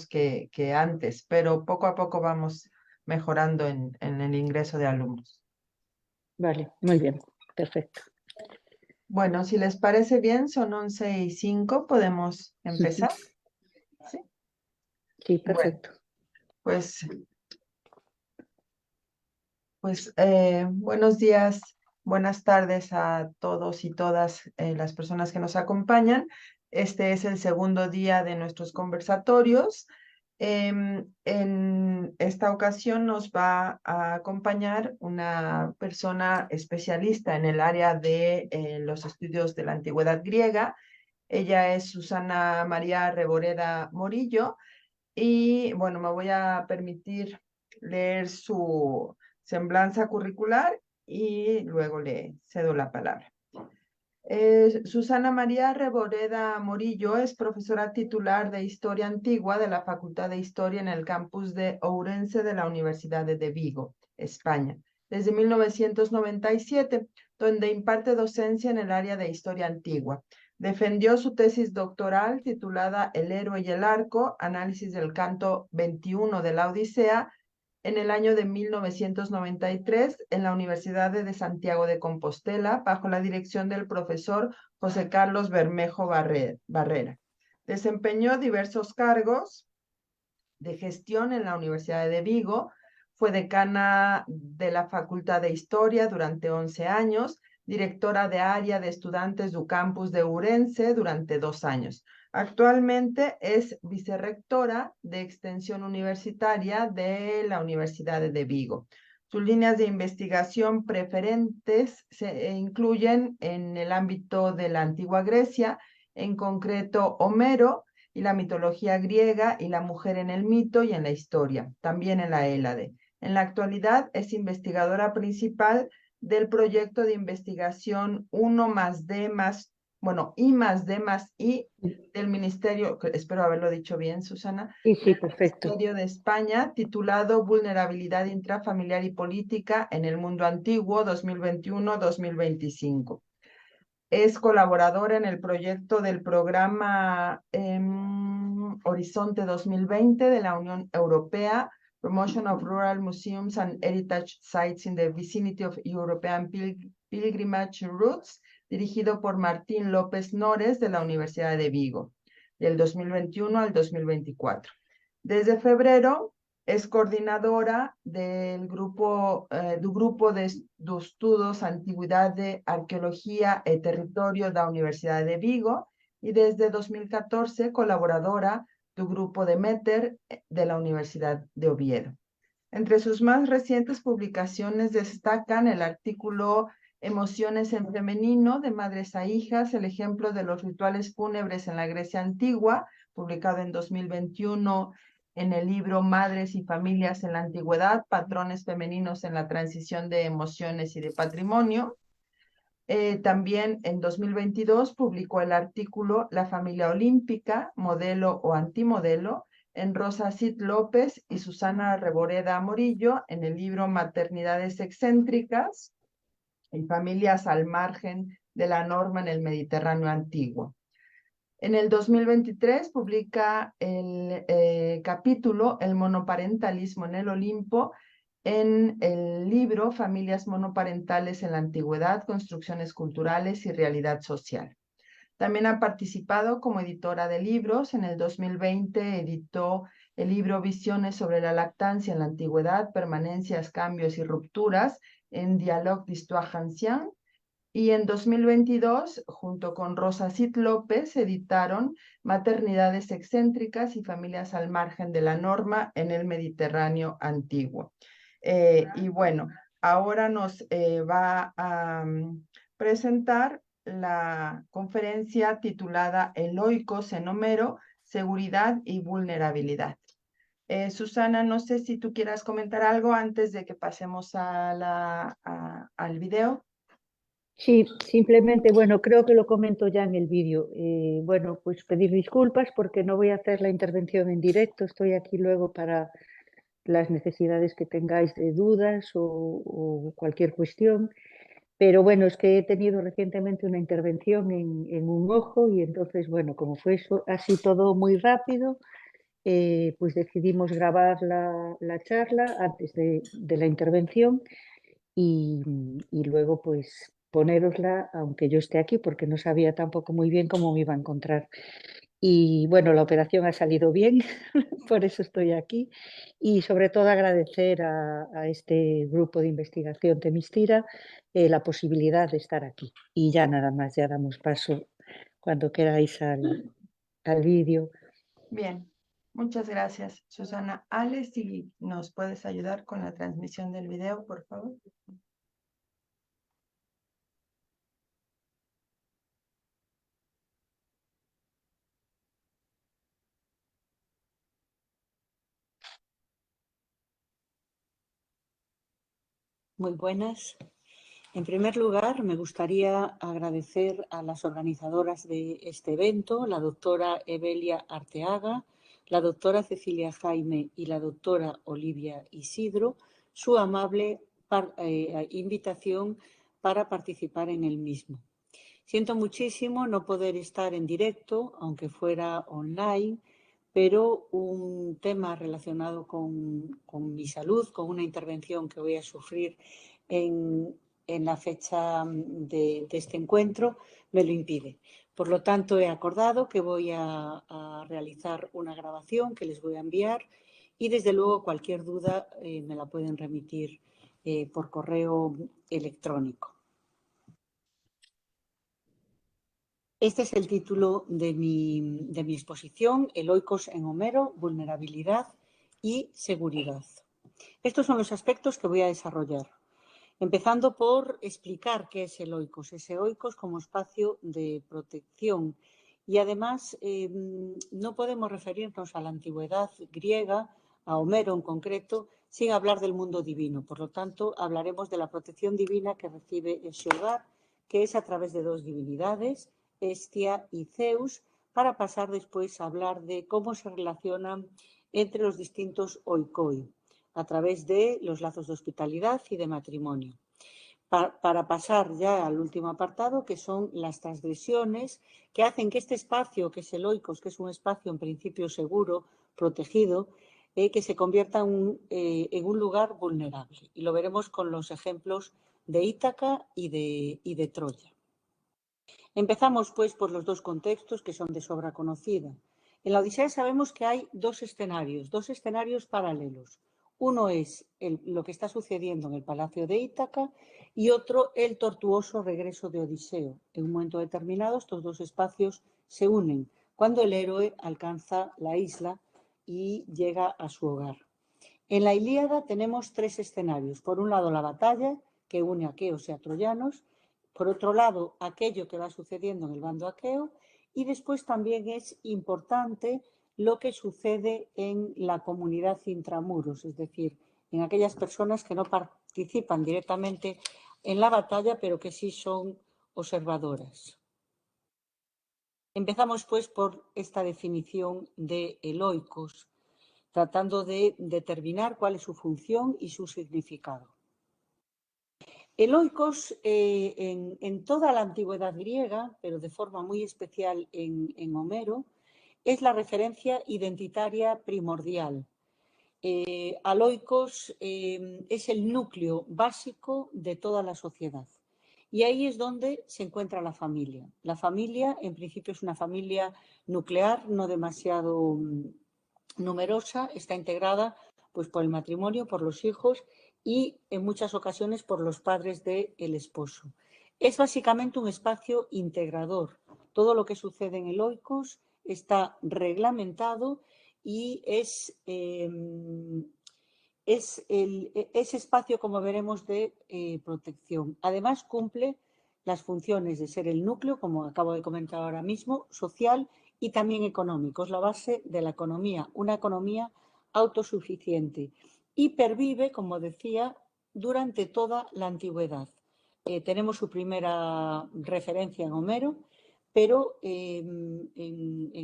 que antes, pero poco a poco vamos mejorando en el ingreso de alumnos. Vale, muy bien, perfecto. Bueno, si les parece bien, son 11:05, podemos empezar. ¿Sí? Sí, Bueno, perfecto. pues, buenos días, buenas tardes a todos y todas las personas que nos acompañan. Este es el segundo día de nuestros conversatorios. En esta ocasión nos va a acompañar una persona especialista en el área de los estudios de la antigüedad griega. Ella es Susana María Reboreda Morillo y bueno, me voy a permitir leer su semblanza curricular y luego le cedo la palabra. Susana María Reboreda Morillo es profesora titular de Historia Antigua de la Facultad de Historia en el campus de Ourense de la Universidad de Vigo, España, desde 1997, donde imparte docencia en el área de Historia Antigua. Defendió su tesis doctoral titulada El héroe y el arco, análisis del canto 21 de la Odisea, en el año de 1993 en la Universidad de Santiago de Compostela, bajo la dirección del profesor José Carlos Bermejo Barrera. Desempeñó diversos cargos de gestión en la Universidad de Vigo, fue decana de la Facultad de Historia durante 11 años, directora de área de estudiantes du campus de Ourense durante 2 años. Actualmente es vicerrectora de extensión universitaria de la Universidad de Vigo. Sus líneas de investigación preferentes se incluyen en el ámbito de la antigua Grecia, en concreto Homero, y la mitología griega y la mujer en el mito y en la historia, también en la Hélade. En la actualidad es investigadora principal del proyecto de investigación 1+D+, I+D+I del Ministerio, espero haberlo dicho bien, Susana, Sí, del perfecto. Ministerio de España, titulado Vulnerabilidad intrafamiliar y política en el mundo antiguo 2021-2025. Es colaboradora en el proyecto del programa Horizonte 2020 de la Unión Europea, Promotion of Rural Museums and Heritage Sites in the Vicinity of European Pilgrimage Routes, dirigido por Martín López Nores de la Universidad de Vigo, del 2021 al 2024. Desde febrero es coordinadora del grupo de estudos Antigüedade, Arqueología e Territorio da Universidad de Vigo y desde 2014 colaboradora del grupo de METER de la Universidad de Oviedo. Entre sus más recientes publicaciones destacan el artículo Emociones en femenino, de madres a hijas, el ejemplo de los rituales fúnebres en la Grecia antigua, publicado en 2021 en el libro Madres y familias en la antigüedad, patrones femeninos en la transición de emociones y de patrimonio. También en 2022 publicó el artículo La familia olímpica, modelo o antimodelo, en Rosa Cid López y Susana Reboreda Morillo, en el libro Maternidades excéntricas y familias al margen de la norma en el Mediterráneo antiguo. En el 2023 publica el capítulo El monoparentalismo en el Olimpo, en el libro Familias monoparentales en la antigüedad, construcciones culturales y realidad social. También ha participado como editora de libros. En el 2020 editó el libro Visiones sobre la lactancia en la antigüedad, permanencias, cambios y rupturas en Dialogue d'Histoire Ancienne. Y en 2022, junto con Rosa Cid López, editaron Maternidades excéntricas y familias al margen de la norma en el Mediterráneo antiguo. Y bueno, ahora nos va a presentar la conferencia titulada Eloicos en Homero, Seguridad y Vulnerabilidad. Susana, no sé si tú quieras comentar algo antes de que pasemos al video. Sí, simplemente, bueno, creo que lo comento ya en el vídeo. Bueno, pues pedir disculpas porque no voy a hacer la intervención en directo. Estoy aquí luego para las necesidades que tengáis de dudas o cualquier cuestión. Pero bueno, es que he tenido recientemente una intervención en un ojo y entonces, bueno, como fue eso así todo muy rápido, pues decidimos grabar la charla antes de la intervención y luego pues ponérosla, aunque yo esté aquí, porque no sabía tampoco muy bien cómo me iba a encontrar. Y bueno, la operación ha salido bien, por eso estoy aquí. Y sobre todo agradecer a este grupo de investigación Temistira la posibilidad de estar aquí. Y ya nada más, ya damos paso cuando queráis al vídeo. Bien, muchas gracias, Susana. Ale, si nos puedes ayudar con la transmisión del video, por favor. Muy buenas. En primer lugar, me gustaría agradecer a las organizadoras de este evento, la doctora Evelia Arteaga, la doctora Cecilia Jaime y la doctora Olivia Isidro, su amable invitación para participar en el mismo. Siento muchísimo no poder estar en directo, aunque fuera online, pero un tema relacionado con mi salud, con una intervención que voy a sufrir en la fecha de este encuentro, me lo impide. Por lo tanto, he acordado que voy a realizar una grabación que les voy a enviar y, desde luego, cualquier duda me la pueden remitir por correo electrónico. Este es el título de mi exposición, Eloicos en Homero, vulnerabilidad y seguridad. Estos son los aspectos que voy a desarrollar, empezando por explicar qué es Eloicos. Es Eloicos como espacio de protección y, además, no podemos referirnos a la antigüedad griega, a Homero en concreto, sin hablar del mundo divino. Por lo tanto, hablaremos de la protección divina que recibe ese hogar, que es a través de dos divinidades, Hestia y Zeus, para pasar después a hablar de cómo se relacionan entre los distintos oikoi, a través de los lazos de hospitalidad y de matrimonio. Para pasar ya al último apartado, que son las transgresiones que hacen que este espacio, que es el oikos, que es un espacio en principio seguro, protegido, que se convierta en un lugar vulnerable. Y lo veremos con los ejemplos de Ítaca y de Troya. Empezamos, pues, por los dos contextos que son de sobra conocida. En la Odisea sabemos que hay dos escenarios paralelos. Uno es lo que está sucediendo en el palacio de Ítaca y otro el tortuoso regreso de Odiseo. En un momento determinado, estos dos espacios se unen cuando el héroe alcanza la isla y llega a su hogar. En la Ilíada tenemos tres escenarios. Por un lado, la batalla que une a aqueos y a troyanos. Por otro lado, aquello que va sucediendo en el bando aqueo, y después también es importante lo que sucede en la comunidad intramuros, es decir, en aquellas personas que no participan directamente en la batalla, pero que sí son observadoras. Empezamos, pues, por esta definición de eloicos, tratando de determinar cuál es su función y su significado. Eloicos en toda la antigüedad griega, pero de forma muy especial en Homero, es la referencia identitaria primordial. Aloicos es el núcleo básico de toda la sociedad. Y ahí es donde se encuentra la familia. La familia, en principio, es una familia nuclear, no demasiado numerosa, está integrada pues por el matrimonio, por los hijos y en muchas ocasiones por los padres del esposo. Es básicamente un espacio integrador. Todo lo que sucede en Eloicos está reglamentado y es ese espacio, como veremos, de protección. Además, cumple las funciones de ser el núcleo, como acabo de comentar ahora mismo, social y también económico. Es la base de la economía, una economía autosuficiente. Y pervive, como decía, durante toda la antigüedad. Tenemos su primera referencia en Homero, pero en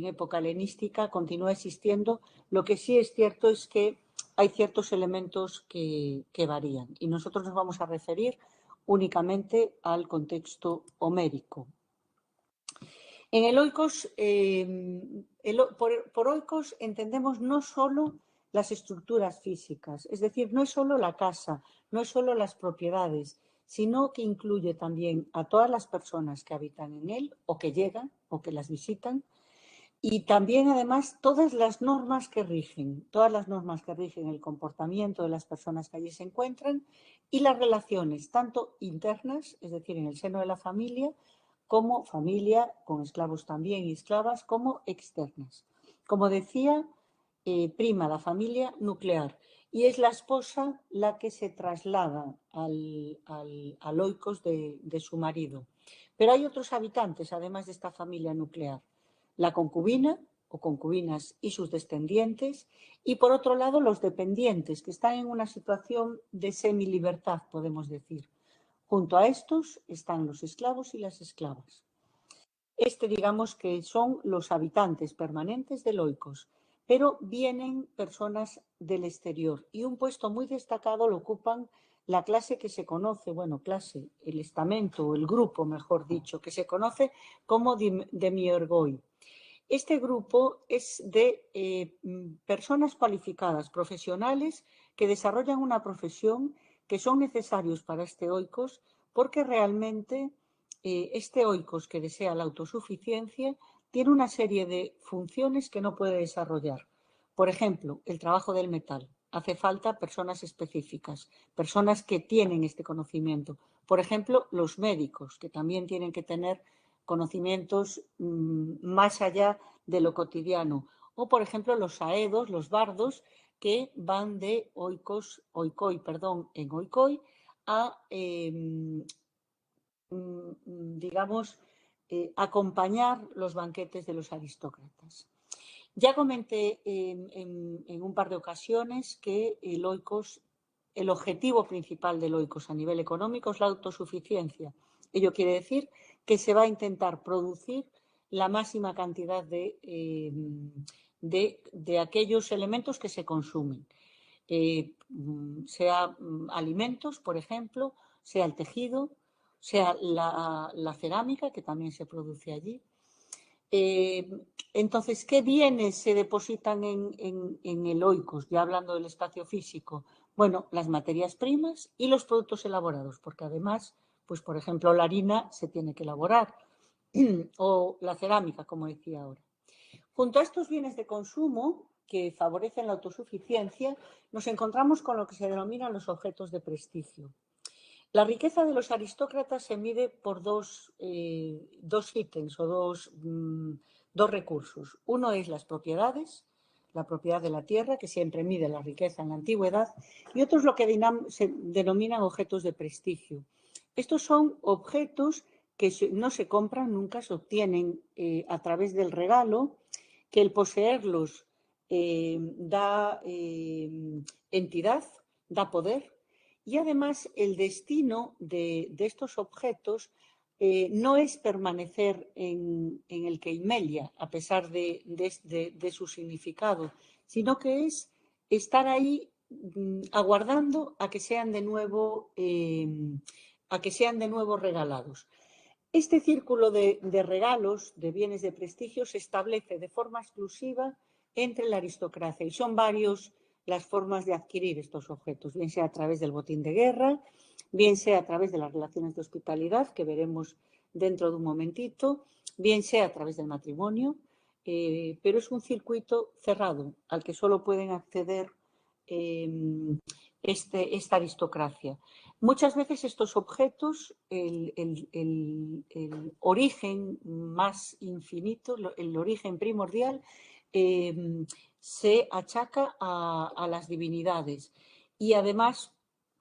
época helenística continúa existiendo. Lo que sí es cierto es que hay ciertos elementos que varían y nosotros nos vamos a referir únicamente al contexto homérico. En el oikos, por oikos entendemos no solo las estructuras físicas, es decir, no es solo la casa, no es solo las propiedades, sino que incluye también a todas las personas que habitan en él o que llegan o que las visitan, y también además todas las normas que rigen el comportamiento de las personas que allí se encuentran y las relaciones tanto internas, es decir, en el seno de la familia, como familia, con esclavos también y esclavas, como externas. Como decía, prima la familia nuclear y es la esposa la que se traslada al oikos de su marido. Pero hay otros habitantes, además de esta familia nuclear. La concubina o concubinas y sus descendientes, y por otro lado los dependientes, que están en una situación de semilibertad, podemos decir. Junto a estos están los esclavos y las esclavas. Digamos que son los habitantes permanentes del oikos, pero vienen personas del exterior y un puesto muy destacado lo ocupan la clase que se conoce, el estamento o el grupo, mejor dicho, que se conoce como demiurgoi. Este grupo es de personas cualificadas, profesionales, que desarrollan una profesión que son necesarios para este oikos porque realmente este oikos que desea la autosuficiencia tiene una serie de funciones que no puede desarrollar. Por ejemplo, el trabajo del metal. Hace falta personas específicas, personas que tienen este conocimiento. Por ejemplo, los médicos, que también tienen que tener conocimientos más allá de lo cotidiano. O, por ejemplo, los aedos, los bardos, que van de oikoi en oikoi a, digamos, acompañar los banquetes de los aristócratas. Ya comenté en un par de ocasiones que el objetivo principal del oikos a nivel económico es la autosuficiencia. Ello quiere decir que se va a intentar producir la máxima cantidad de aquellos elementos que se consumen, sea alimentos, por ejemplo, sea el tejido, sea la cerámica, que también se produce allí. Entonces, ¿qué bienes se depositan en el oikos? Ya hablando del espacio físico. Bueno, las materias primas y los productos elaborados, porque además, pues por ejemplo, la harina se tiene que elaborar o la cerámica, como decía ahora. Junto a estos bienes de consumo que favorecen la autosuficiencia, nos encontramos con lo que se denominan los objetos de prestigio. La riqueza de los aristócratas se mide por dos ítems o dos recursos. Uno es las propiedades, la propiedad de la tierra, que siempre mide la riqueza en la antigüedad, y otro es lo que se denominan objetos de prestigio. Estos son objetos que no se compran, nunca se obtienen a través del regalo, que el poseerlos da entidad, da poder. Y además el destino de estos objetos no es permanecer en el Keimelia, a pesar de su significado, sino que es estar ahí aguardando a que sean de nuevo regalados. Este círculo de regalos, de bienes de prestigio, se establece de forma exclusiva entre la aristocracia y son varios las formas de adquirir estos objetos, bien sea a través del botín de guerra, bien sea a través de las relaciones de hospitalidad, que veremos dentro de un momentito, bien sea a través del matrimonio, pero es un circuito cerrado al que solo pueden acceder esta aristocracia. Muchas veces estos objetos, el origen más infinito, el origen primordial, se achaca a las divinidades y además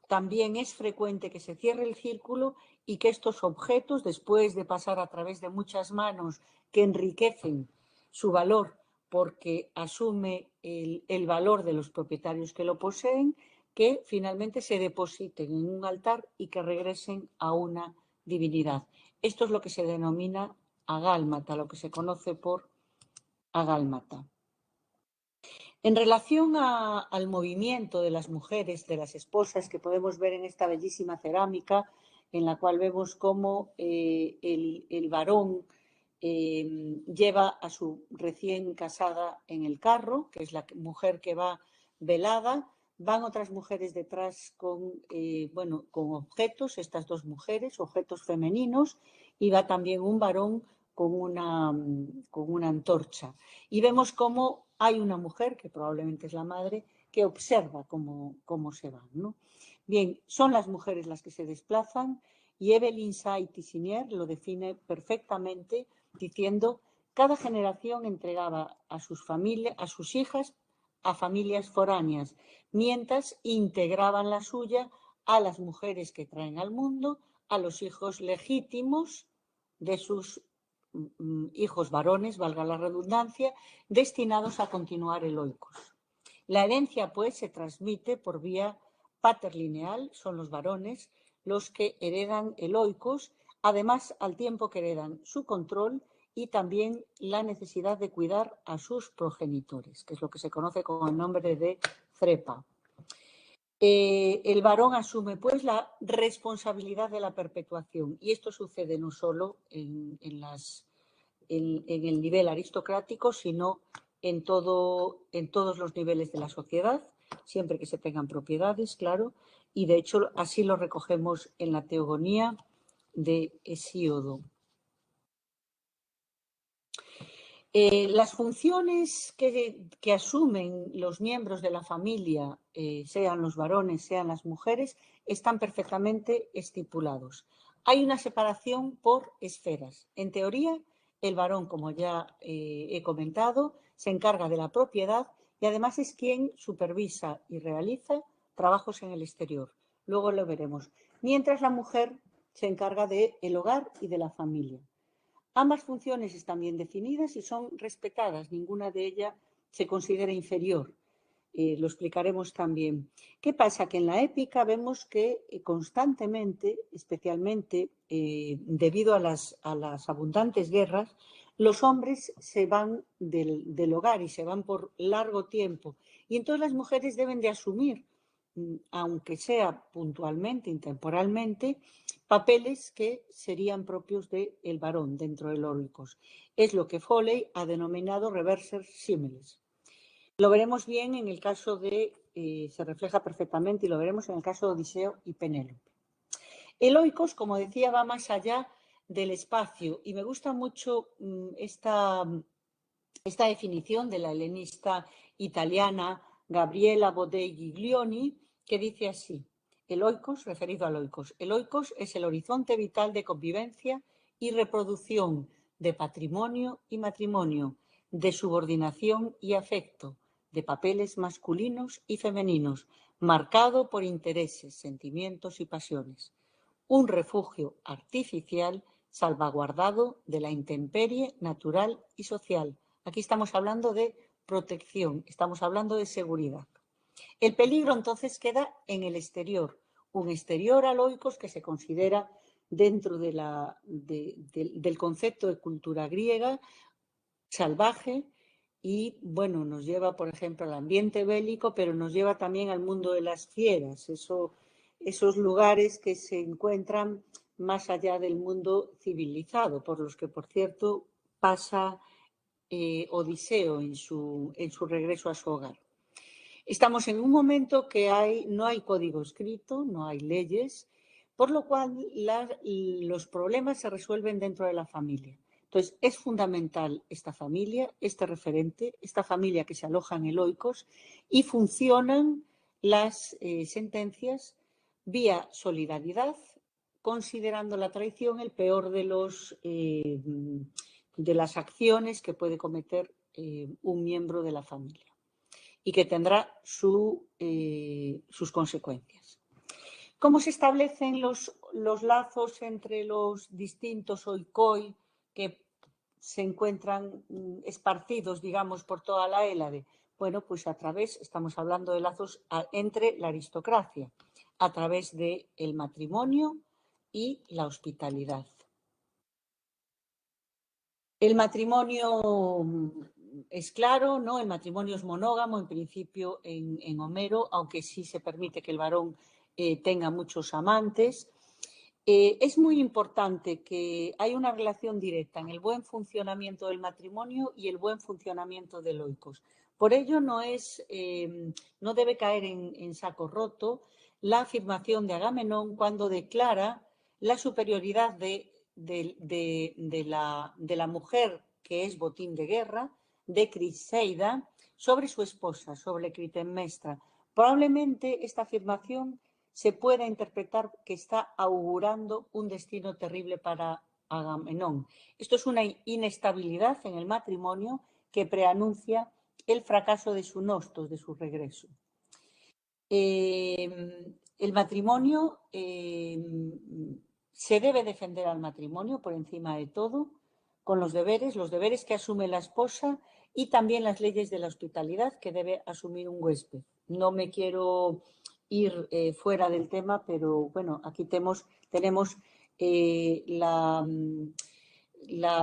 también es frecuente que se cierre el círculo y que estos objetos, después de pasar a través de muchas manos que enriquecen su valor porque asume el valor de los propietarios que lo poseen, que finalmente se depositen en un altar y que regresen a una divinidad. Esto es lo que se denomina agálmata, lo que se conoce por agálmata. En relación al movimiento de las mujeres, de las esposas, que podemos ver en esta bellísima cerámica, en la cual vemos cómo el varón lleva a su recién casada en el carro, que es la mujer que va velada. Van otras mujeres detrás con objetos, estas dos mujeres, objetos femeninos, y va también un varón con una antorcha. Y vemos cómo hay una mujer, que probablemente es la madre, que observa cómo se van, ¿no? Bien, son las mujeres las que se desplazan, y Evelyn Saïd-Tissinier lo define perfectamente diciendo: cada generación entregaba a sus familias, a sus hijas, a familias foráneas, mientras integraban la suya a las mujeres que traen al mundo, a los hijos legítimos de sus hijos varones, valga la redundancia, destinados a continuar el oikos. La herencia, pues, se transmite por vía paterlineal, son los varones los que heredan el oikos, además al tiempo que heredan su control y también la necesidad de cuidar a sus progenitores, que es lo que se conoce con el nombre de threpa. El varón asume, pues, la responsabilidad de la perpetuación, y esto sucede no solo en el nivel aristocrático, sino en todos los niveles de la sociedad, siempre que se tengan propiedades, claro, y de hecho así lo recogemos en la Teogonía de Hesíodo. Las funciones que asumen los miembros de la familia, sean los varones, sean las mujeres, están perfectamente estipulados. Hay una separación por esferas. En teoría, el varón, como ya he comentado, se encarga de la propiedad y además es quien supervisa y realiza trabajos en el exterior. Luego lo veremos. Mientras la mujer se encarga del hogar y de la familia. Ambas funciones están bien definidas y son respetadas. Ninguna de ellas se considera inferior. Lo explicaremos también. ¿Qué pasa? Que en la épica vemos que constantemente, especialmente debido a las abundantes guerras, los hombres se van del hogar y se van por largo tiempo. Y entonces las mujeres deben de asumir, aunque sea puntualmente, intemporalmente, papeles que serían propios del varón dentro del oikos. Es lo que Foley ha denominado reverser similes. Lo veremos bien en el caso se refleja perfectamente y lo veremos en el caso de Odiseo y Penélope. El oikos, como decía, va más allá del espacio y me gusta mucho esta definición de la helenista italiana Gabriela Bodei-Giglioni, que dice así: el oikos, referido al oikos, el oikos es el horizonte vital de convivencia y reproducción, de patrimonio y matrimonio, de subordinación y afecto, de papeles masculinos y femeninos, marcado por intereses, sentimientos y pasiones. Un refugio artificial salvaguardado de la intemperie natural y social. Aquí estamos hablando de protección, estamos hablando de seguridad. El peligro entonces queda en el exterior, un exterior al oikos que se considera dentro del concepto de cultura griega salvaje y, bueno, nos lleva, por ejemplo, al ambiente bélico, pero nos lleva también al mundo de las fieras, esos lugares que se encuentran más allá del mundo civilizado, por los que, por cierto, pasa Odiseo en su regreso a su hogar. Estamos en un momento que no hay código escrito, no hay leyes, por lo cual los problemas se resuelven dentro de la familia. Entonces, es fundamental esta familia, este referente, esta familia que se aloja en el oikos, y funcionan las sentencias vía solidaridad, considerando la traición el peor de las acciones que puede cometer un miembro de la familia y que tendrá sus consecuencias. ¿Cómo se establecen los lazos entre los distintos oikoi que se encuentran esparcidos, digamos, por toda la Hélade? Bueno, pues estamos hablando de lazos entre la aristocracia, a través del matrimonio y la hospitalidad. El matrimonio es claro, ¿no? El matrimonio es monógamo, en principio, en Homero, aunque sí se permite que el varón tenga muchos amantes. Es muy importante que haya una relación directa en el buen funcionamiento del matrimonio y el buen funcionamiento del oikos. Por ello, no debe caer en saco roto la afirmación de Agamenón cuando declara la superioridad de la mujer que es botín de guerra, de Criseida, sobre su esposa, sobre Clitemnestra. Probablemente esta afirmación se pueda interpretar que está augurando un destino terrible para Agamenón. Esto es una inestabilidad en el matrimonio que preanuncia el fracaso de su nostos, de su regreso. El matrimonio, se debe defender al matrimonio por encima de todo, con los deberes que asume la esposa y también las leyes de la hospitalidad que debe asumir un huésped. No me quiero ir fuera del tema, pero bueno, aquí tenemos la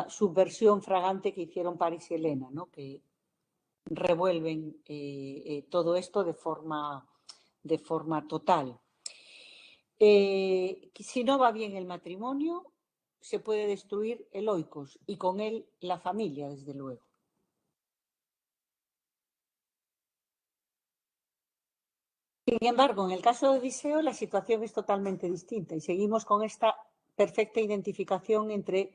subversión fragante que hicieron París y Helena, ¿no? Que revuelven todo esto de forma total. Si no va bien el matrimonio, se puede destruir el oikos y con él la familia, desde luego. Sin embargo, en el caso de Odiseo, la situación es totalmente distinta y seguimos con esta perfecta identificación entre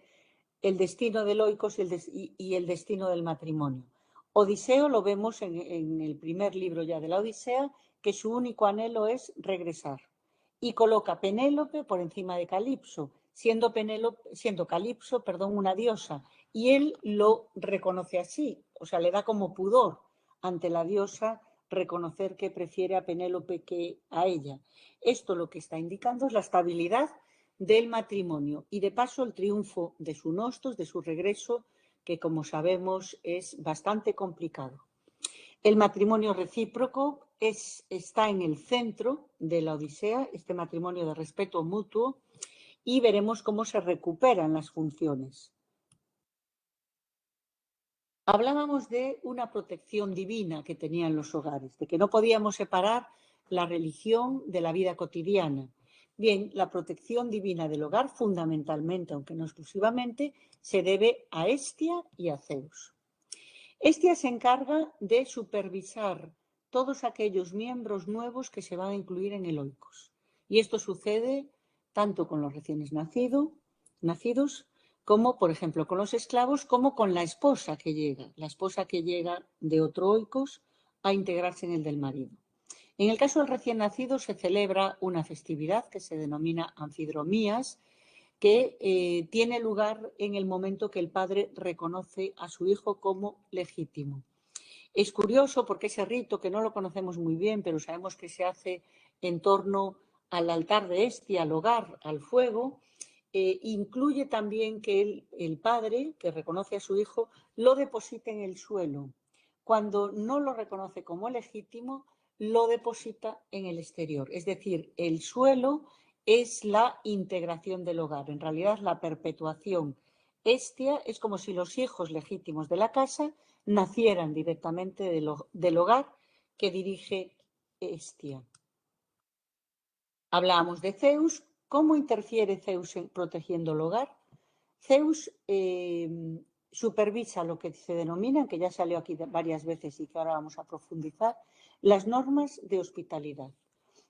el destino del oikos y el destino del matrimonio. Odiseo lo vemos en el primer libro ya de la Odisea, que su único anhelo es regresar. Y coloca a Penélope por encima de Calipso, siendo Calipso, una diosa. Y él lo reconoce así, o sea, le da como pudor ante la diosa reconocer que prefiere a Penélope que a ella. Esto lo que está indicando es la estabilidad del matrimonio y de paso el triunfo de su nostos, de su regreso, que como sabemos es bastante complicado. El matrimonio recíproco está en el centro de la Odisea, este matrimonio de respeto mutuo, y veremos cómo se recuperan las funciones. Hablábamos de una protección divina que tenían los hogares, de que no podíamos separar la religión de la vida cotidiana. Bien, la protección divina del hogar, fundamentalmente, aunque no exclusivamente, se debe a Hestia y a Zeus. Hestia se encarga de supervisar todos aquellos miembros nuevos que se van a incluir en el oikos. Y esto sucede tanto con los recién nacidos, como, por ejemplo, con los esclavos, como con la esposa que llega de otro oikos a integrarse en el del marido. En el caso del recién nacido se celebra una festividad que se denomina anfidromías, que tiene lugar en el momento que el padre reconoce a su hijo como legítimo. Es curioso porque ese rito, que no lo conocemos muy bien, pero sabemos que se hace en torno al altar de Hestia, al hogar, al fuego, incluye también que el padre, que reconoce a su hijo, lo deposita en el suelo. Cuando no lo reconoce como legítimo, lo deposita en el exterior. Es decir, el suelo es la integración del hogar, en realidad la perpetuación. Hestia es como si los hijos legítimos de la casa nacieran directamente del hogar que dirige Hestia. Hablábamos de Zeus. ¿Cómo interfiere Zeus protegiendo el hogar? Zeus supervisa lo que se denomina, que ya salió aquí varias veces y que ahora vamos a profundizar, las normas de hospitalidad.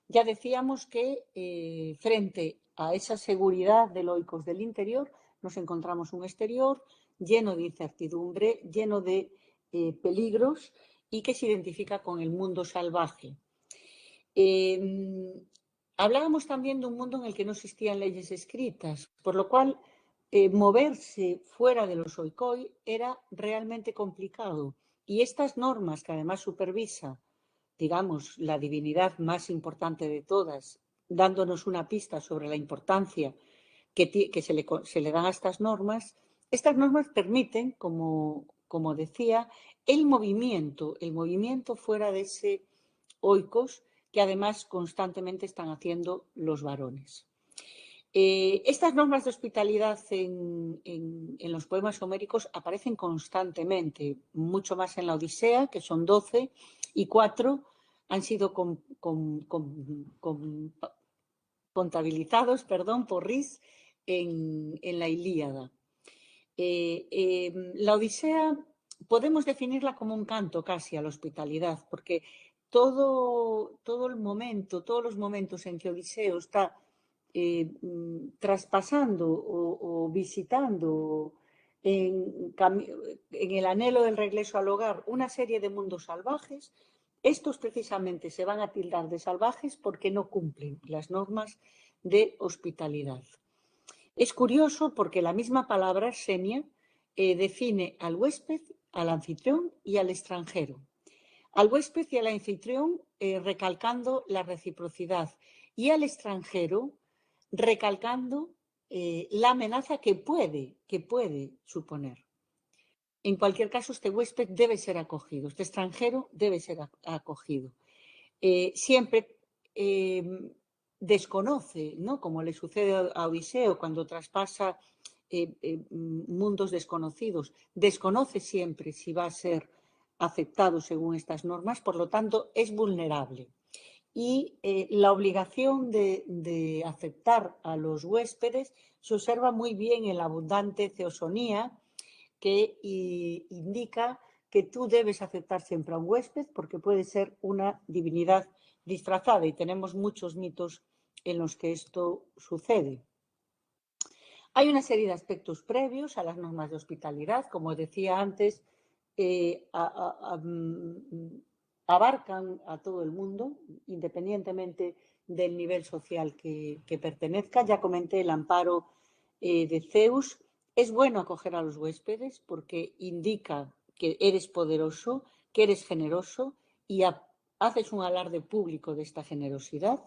Ya decíamos que frente a esa seguridad del oikos del interior, nos encontramos un exterior lleno de incertidumbre, lleno de peligros y que se identifica con el mundo salvaje. Hablábamos también de un mundo en el que no existían leyes escritas, por lo cual moverse fuera de los oikoi era realmente complicado. Y estas normas, que además supervisa, digamos, la divinidad más importante de todas, dándonos una pista sobre la importancia que se le dan a estas normas permiten, como decía, el movimiento fuera de ese oikos que además constantemente están haciendo los varones. Estas normas de hospitalidad en los poemas homéricos aparecen constantemente, mucho más en la Odisea, que son 12, y 4 han sido contabilizados, perdón, por Rhys en la Ilíada. La Odisea podemos definirla como un canto casi a la hospitalidad, porque todos los momentos en que Odiseo está traspasando o visitando en el anhelo del regreso al hogar una serie de mundos salvajes, estos precisamente se van a tildar de salvajes porque no cumplen las normas de hospitalidad. Es curioso porque la misma palabra, xenia, define al huésped, al anfitrión y al extranjero. Al huésped y al anfitrión recalcando la reciprocidad y al extranjero recalcando la amenaza que puede suponer. En cualquier caso, este huésped debe ser acogido, este extranjero debe ser acogido. Siempre desconoce, ¿no? Como le sucede a Odiseo cuando traspasa mundos desconocidos, desconoce siempre si va a ser aceptado según estas normas, por lo tanto es vulnerable. Y la obligación de aceptar a los huéspedes se observa muy bien en la abundante Theosonía, que indica que tú debes aceptar siempre a un huésped porque puede ser una divinidad disfrazada, y tenemos muchos mitos en los que esto sucede. Hay una serie de aspectos previos a las normas de hospitalidad, como decía antes, abarcan a todo el mundo, independientemente del nivel social que pertenezca. Ya comenté el amparo de Zeus. Es bueno acoger a los huéspedes porque indica que eres poderoso, que eres generoso y haces un alarde público de esta generosidad.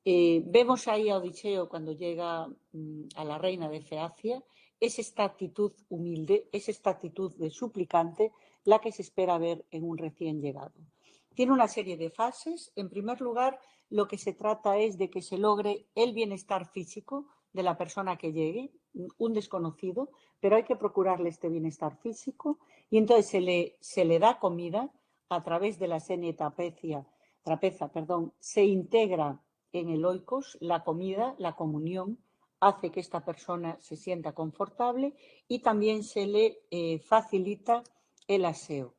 Vemos ahí a Odiseo cuando llega a la reina de Feacia. Es esta actitud humilde, es esta actitud de suplicante la que se espera ver en un recién llegado. Tiene una serie de fases. En primer lugar, lo que se trata es de que se logre el bienestar físico de la persona que llegue, un desconocido, pero hay que procurarle este bienestar físico, y entonces se le da comida a través de la senia trapeza, se integra en el oikos la comida, la comunión, hace que esta persona se sienta confortable y también se le facilita el aseo.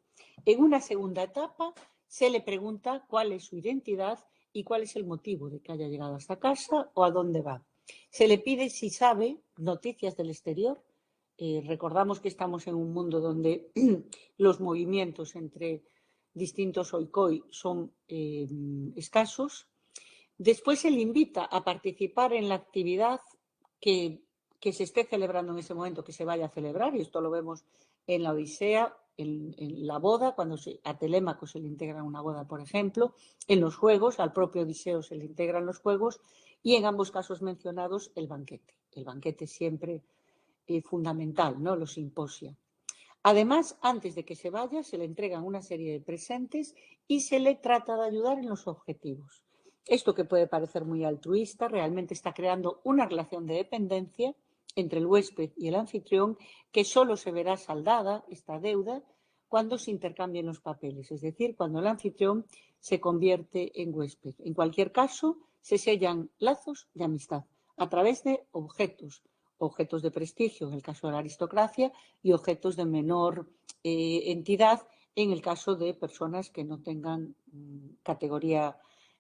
En una segunda etapa se le pregunta cuál es su identidad y cuál es el motivo de que haya llegado a esta casa o a dónde va. Se le pide si sabe noticias del exterior. Recordamos que estamos en un mundo donde los movimientos entre distintos oikoi son escasos. Después se le invita a participar en la actividad que se esté celebrando en ese momento, que se vaya a celebrar, y esto lo vemos en la Odisea, en la boda, cuando a Telémaco se le integra una boda, por ejemplo, en los juegos, al propio Odiseo se le integran los juegos, y en ambos casos mencionados el banquete siempre fundamental, ¿no? Los simposia. Además, antes de que se vaya, se le entregan una serie de presentes y se le trata de ayudar en los objetivos. Esto, que puede parecer muy altruista, realmente está creando una relación de dependencia entre el huésped y el anfitrión que solo se verá saldada, esta deuda, cuando se intercambien los papeles, es decir, cuando el anfitrión se convierte en huésped. En cualquier caso, se sellan lazos de amistad a través de objetos de prestigio en el caso de la aristocracia y objetos de menor entidad en el caso de personas que no tengan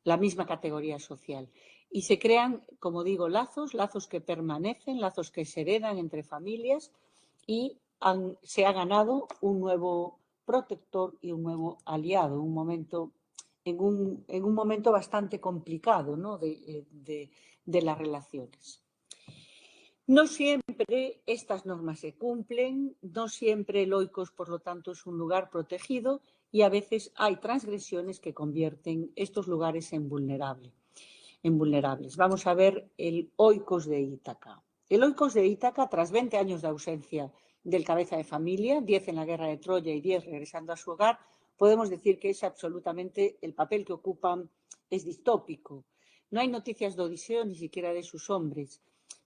la misma categoría social. Y se crean, como digo, lazos que permanecen, lazos que se heredan entre familias, y se ha ganado un nuevo protector y un nuevo aliado en un momento bastante complicado, ¿no? de las relaciones. No siempre estas normas se cumplen, no siempre el oikos, por lo tanto, es un lugar protegido, y a veces hay transgresiones que convierten estos lugares en vulnerables. Vamos a ver el oikos de Ítaca. El oikos de Ítaca, tras 20 años de ausencia del cabeza de familia, 10 en la guerra de Troya y 10 regresando a su hogar, podemos decir que es absolutamente, el papel que ocupan es distópico. No hay noticias de Odiseo, ni siquiera de sus hombres.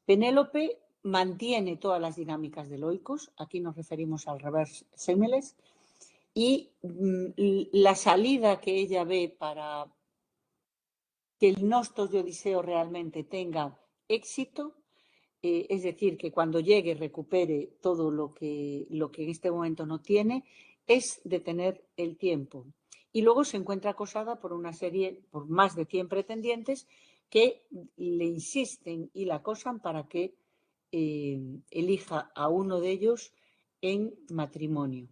Penélope mantiene todas las dinámicas del oikos, aquí nos referimos al reverse semeles, y la salida que ella ve que el nostos de Odiseo realmente tenga éxito, es decir, que cuando llegue recupere todo lo que en este momento no tiene, es detener el tiempo. Y luego se encuentra acosada por por más de 100 pretendientes que le insisten y la acosan para que elija a uno de ellos en matrimonio.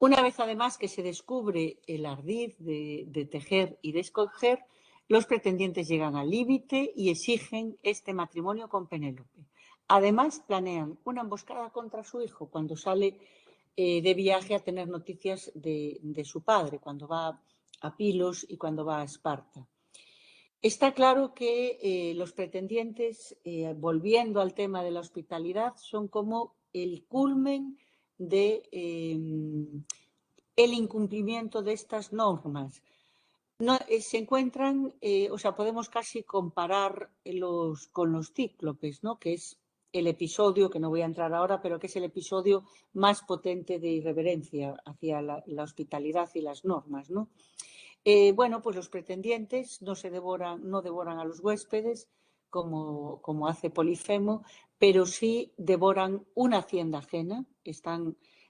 Una vez además que se descubre el ardid de tejer y de escoger, los pretendientes llegan al límite y exigen este matrimonio con Penélope. Además, planean una emboscada contra su hijo cuando sale de viaje a tener noticias de su padre, cuando va a Pilos y cuando va a Esparta. Está claro que los pretendientes, volviendo al tema de la hospitalidad, son como el culmen de el incumplimiento de estas normas. No, se encuentran, o sea, podemos casi comparar con los cíclopes, ¿no? Que es el episodio, que no voy a entrar ahora, pero que es el episodio más potente de irreverencia hacia la hospitalidad y las normas, ¿no? Bueno, pues los pretendientes no devoran a los huéspedes como hace Polifemo, pero sí devoran una hacienda ajena.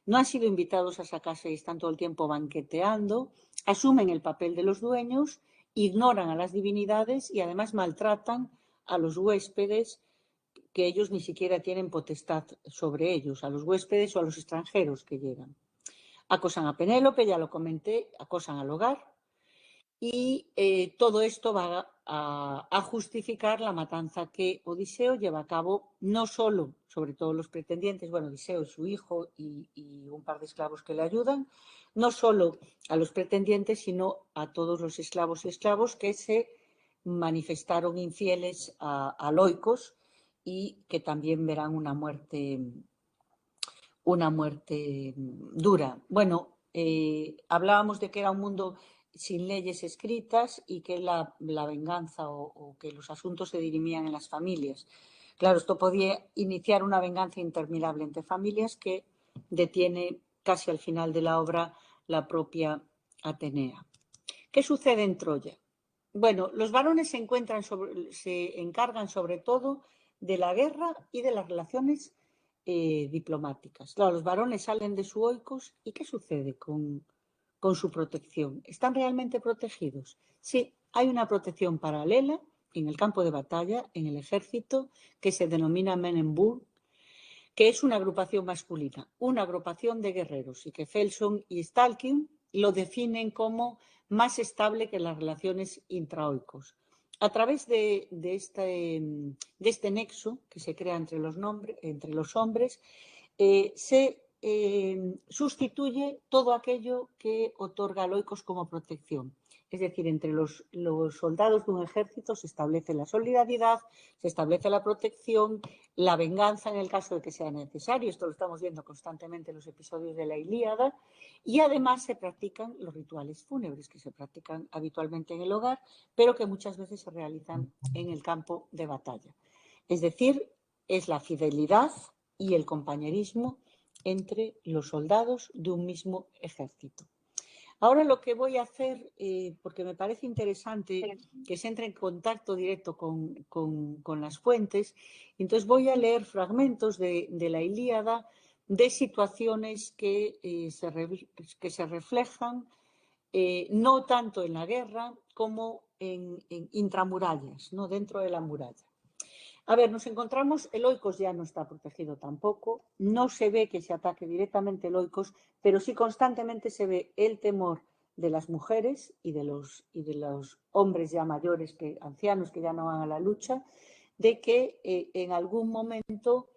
No han sido invitados a esa casa y están todo el tiempo banqueteando, asumen el papel de los dueños, ignoran a las divinidades y además maltratan a los huéspedes que ellos ni siquiera tienen potestad sobre ellos, a los huéspedes o a los extranjeros que llegan. Acosan a Penélope, ya lo comenté, acosan al hogar. Y todo esto va a justificar la matanza que Odiseo lleva a cabo, no solo sobre todos los pretendientes, bueno, Odiseo y su hijo y un par de esclavos que le ayudan, no solo a los pretendientes, sino a todos los esclavos y esclavos que se manifestaron infieles a Loicos y que también verán una muerte dura. Bueno, hablábamos de que era un mundo sin leyes escritas y que la venganza o que los asuntos se dirimían en las familias. Claro, esto podía iniciar una venganza interminable entre familias que detiene casi al final de la obra la propia Atenea. ¿Qué sucede en Troya? Bueno, los varones se encargan sobre todo de la guerra y de las relaciones diplomáticas. Claro, los varones salen de su oikos y ¿qué sucede con su protección? ¿Están realmente protegidos? Sí, hay una protección paralela en el campo de batalla, en el ejército, que se denomina Men en Burg, que es una agrupación masculina, una agrupación de guerreros, y que Felson y Stalking lo definen como más estable que las relaciones intraoicos. A través de este nexo que se crea entre los hombres, se sustituye todo aquello que otorga a oikos como protección. Es decir, entre los soldados de un ejército se establece la solidaridad, se establece la protección, la venganza en el caso de que sea necesario. Esto lo estamos viendo constantemente en los episodios de la Ilíada. Y además se practican los rituales fúnebres que se practican habitualmente en el hogar, pero que muchas veces se realizan en el campo de batalla. Es decir, es la fidelidad y el compañerismo entre los soldados de un mismo ejército. Ahora lo que voy a hacer, porque me parece interesante que se entre en contacto directo con las fuentes, entonces voy a leer fragmentos de la Ilíada de situaciones que se reflejan no tanto en la guerra como en intramurallas, ¿no? Dentro de la muralla. A ver, nos encontramos, el oikos ya no está protegido tampoco, no se ve que se ataque directamente el oikos, pero sí constantemente se ve el temor de las mujeres y de los hombres ya mayores, ancianos que ya no van a la lucha, de que en algún momento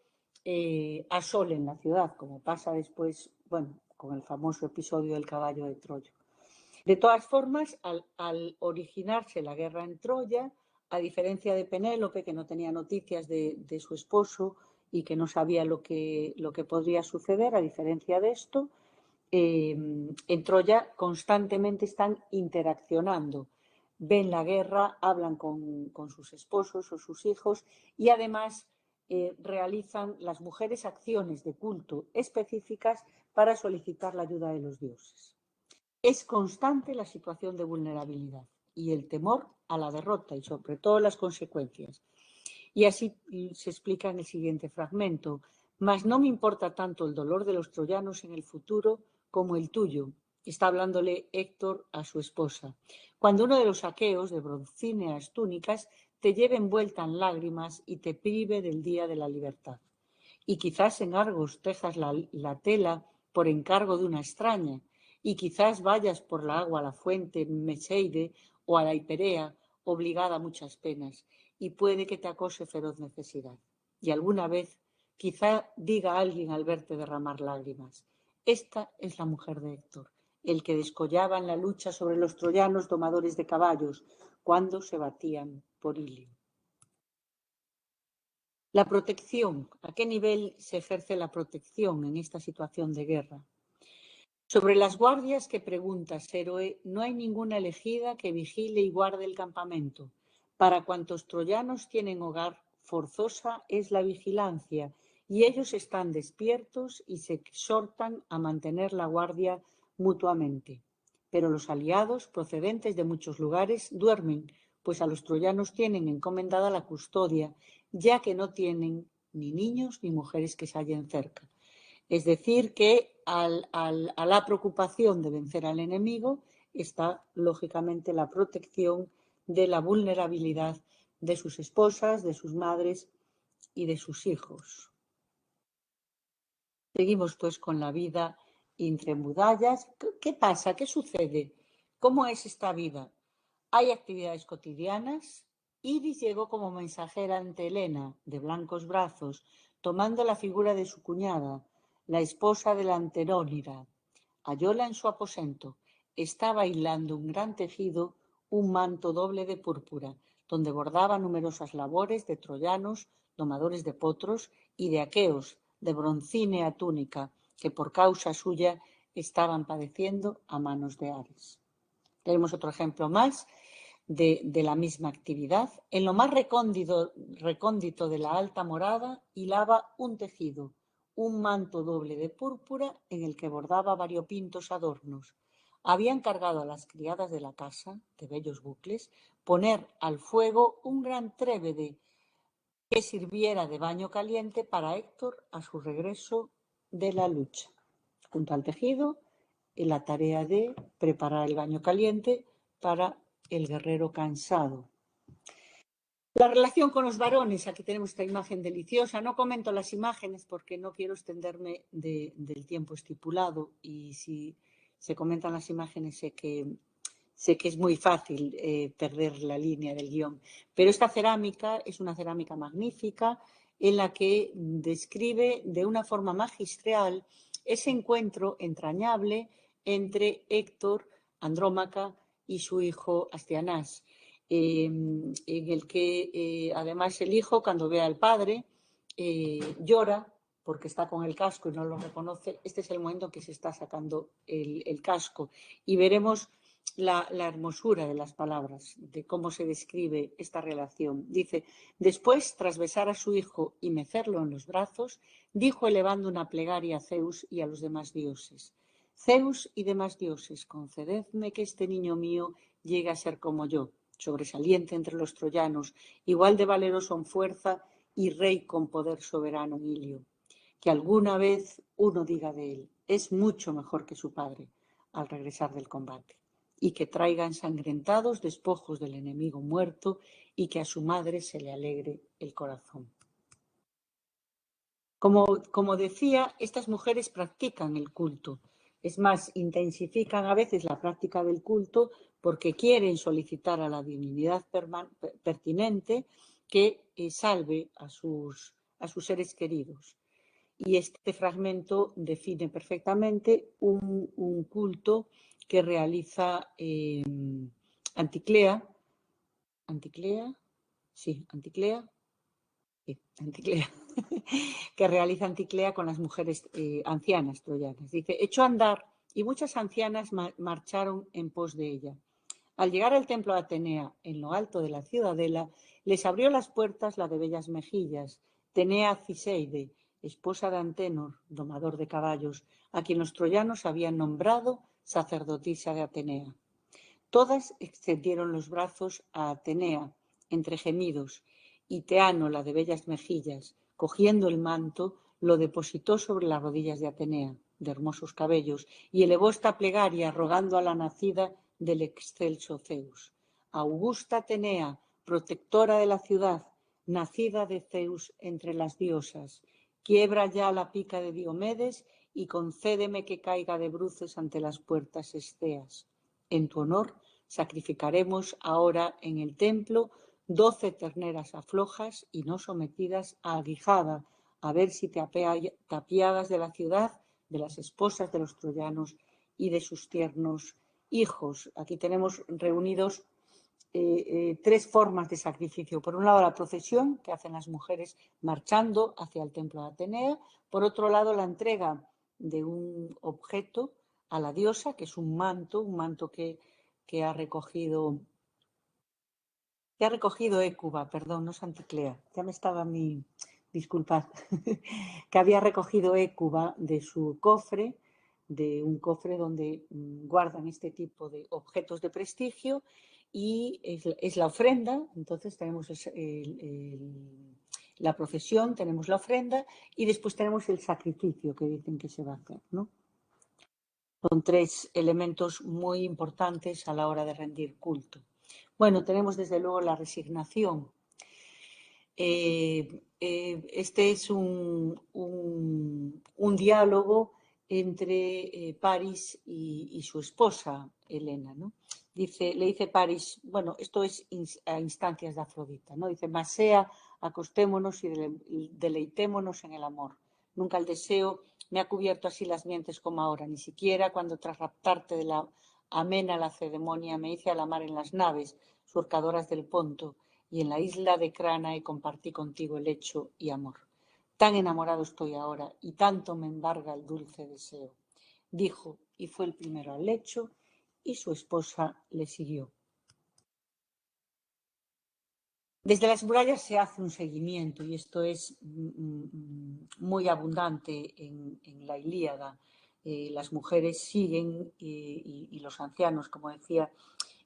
asolen la ciudad, como pasa después, bueno, con el famoso episodio del caballo de Troya. De todas formas, al originarse la guerra en Troya, a diferencia de Penélope, que no tenía noticias de su esposo y que no sabía lo que podría suceder, a diferencia de esto, en Troya constantemente están interaccionando. Ven la guerra, hablan con sus esposos o sus hijos y además realizan las mujeres acciones de culto específicas para solicitar la ayuda de los dioses. Es constante la situación de vulnerabilidad. y el temor a la derrota y sobre todo las consecuencias. Y así se explica en el siguiente fragmento. Mas no me importa tanto el dolor de los troyanos en el futuro como el tuyo. Está hablándole Héctor a su esposa. Cuando uno de los aqueos de broncíneas túnicas te lleve envuelta en lágrimas y te prive del día de la libertad. Y quizás en Argos tejas la tela por encargo de una extraña, y quizás vayas por la agua a la fuente Meseide o a la Hiperea, obligada a muchas penas, y puede que te acose feroz necesidad. Y alguna vez quizá diga alguien al verte derramar lágrimas: esta es la mujer de Héctor, el que descollaba en la lucha sobre los troyanos domadores de caballos, cuando se batían por Ilio. La protección. ¿A qué nivel se ejerce la protección en esta situación de guerra? Sobre las guardias que preguntas, héroe, no hay ninguna elegida que vigile y guarde el campamento. Para cuantos troyanos tienen hogar, forzosa es la vigilancia, y ellos están despiertos y se exhortan a mantener la guardia mutuamente. Pero los aliados, procedentes de muchos lugares, duermen, pues a los troyanos tienen encomendada la custodia, ya que no tienen ni niños ni mujeres que se hallen cerca. Es decir, que a la preocupación de vencer al enemigo está, lógicamente, la protección de la vulnerabilidad de sus esposas, de sus madres y de sus hijos. Seguimos, pues, con la vida entre murallas. ¿Qué pasa? ¿Qué sucede? ¿Cómo es esta vida? Hay actividades cotidianas. Iris llegó como mensajera ante Helena, de blancos brazos, tomando la figura de su cuñada, la esposa de la Anterónida. Hallóla en su aposento. Estaba hilando un gran tejido, un manto doble de púrpura, donde bordaba numerosas labores de troyanos, domadores de potros, y de aqueos, de broncínea túnica, que por causa suya estaban padeciendo a manos de Ares. Tenemos otro ejemplo más de la misma actividad. En lo más recóndito de la alta morada hilaba un tejido, un manto doble de púrpura en el que bordaba variopintos adornos. Había encargado a las criadas de la casa, de bellos bucles, poner al fuego un gran trébede que sirviera de baño caliente para Héctor a su regreso de la lucha. Junto al tejido, en la tarea de preparar el baño caliente para el guerrero cansado. La relación con los varones, aquí tenemos esta imagen deliciosa. No comento las imágenes porque no quiero extenderme del tiempo estipulado, y si se comentan las imágenes sé que es muy fácil perder la línea del guión. Pero esta cerámica es una cerámica magnífica en la que describe de una forma magistral ese encuentro entrañable entre Héctor, Andrómaca y su hijo Astianás, en el que además el hijo, cuando ve al padre, llora porque está con el casco y no lo reconoce. Este es el momento en que se está sacando el casco, y veremos la hermosura de las palabras, de cómo se describe esta relación. Dice: después, tras besar a su hijo y mecerlo en los brazos, dijo elevando una plegaria a Zeus y a los demás dioses: Zeus y demás dioses, concededme que este niño mío llegue a ser como yo, sobresaliente entre los troyanos, igual de valeroso en fuerza y rey con poder soberano en Ilio. Que alguna vez uno diga de él: es mucho mejor que su padre, al regresar del combate, y que traiga ensangrentados despojos del enemigo muerto, y que a su madre se le alegre el corazón. Como decía, estas mujeres practican el culto. Es más, intensifican a veces la práctica del culto porque quieren solicitar a la divinidad pertinente que salve a sus seres queridos. Y este fragmento define perfectamente un culto que realiza Anticlea, que realiza Anticlea con las mujeres ancianas troyanas. Dice: echó a andar y muchas ancianas marcharon en pos de ella. Al llegar al templo de Atenea, en lo alto de la ciudadela, les abrió las puertas la de bellas mejillas, Tenea Ciseide, esposa de Antenor, domador de caballos, a quien los troyanos habían nombrado sacerdotisa de Atenea. Todas extendieron los brazos a Atenea, entre gemidos, y Teánola, de bellas mejillas, cogiendo el manto, lo depositó sobre las rodillas de Atenea, de hermosos cabellos, y elevó esta plegaria rogando a la nacida del excelso Zeus. Augusta Atenea, protectora de la ciudad, nacida de Zeus entre las diosas, quiebra ya la pica de Diomedes y concédeme que caiga de bruces ante las puertas esceas. En tu honor sacrificaremos ahora en el templo 12 terneras aflojas y no sometidas a aguijada, a ver si tapiadas de la ciudad, de las esposas de los troyanos y de sus tiernos hijos. Aquí tenemos reunidos tres formas de sacrificio. Por un lado, la procesión que hacen las mujeres marchando hacia el templo de Atenea. Por otro lado, la entrega de un objeto a la diosa, que es un manto que ha recogido Hécuba, perdón, no Santiclea, ya me estaba disculpad, que había recogido Hécuba de su cofre, de un cofre donde guardan este tipo de objetos de prestigio, y es la ofrenda. Entonces tenemos la procesión, tenemos la ofrenda y después tenemos el sacrificio que dicen que se va a hacer, ¿no? Son tres elementos muy importantes a la hora de rendir culto. Bueno, tenemos desde luego la resignación. Este es un diálogo entre Paris y su esposa, Helena, ¿no? Le dice Paris, bueno, esto es a instancias de Afrodita, ¿no? Dice, mas sea, acostémonos y deleitémonos en el amor. Nunca el deseo me ha cubierto así las mientes como ahora, ni siquiera cuando tras raptarte de la amena Lacedemonia me hice a la mar en las naves surcadoras del Ponto, y en la isla de Cranae compartí contigo el lecho y amor. Tan enamorado estoy ahora y tanto me embarga el dulce deseo. Dijo, y fue el primero al lecho, y su esposa le siguió. Desde las murallas se hace un seguimiento, y esto es muy abundante en la Ilíada. Las mujeres siguen y los ancianos, como decía,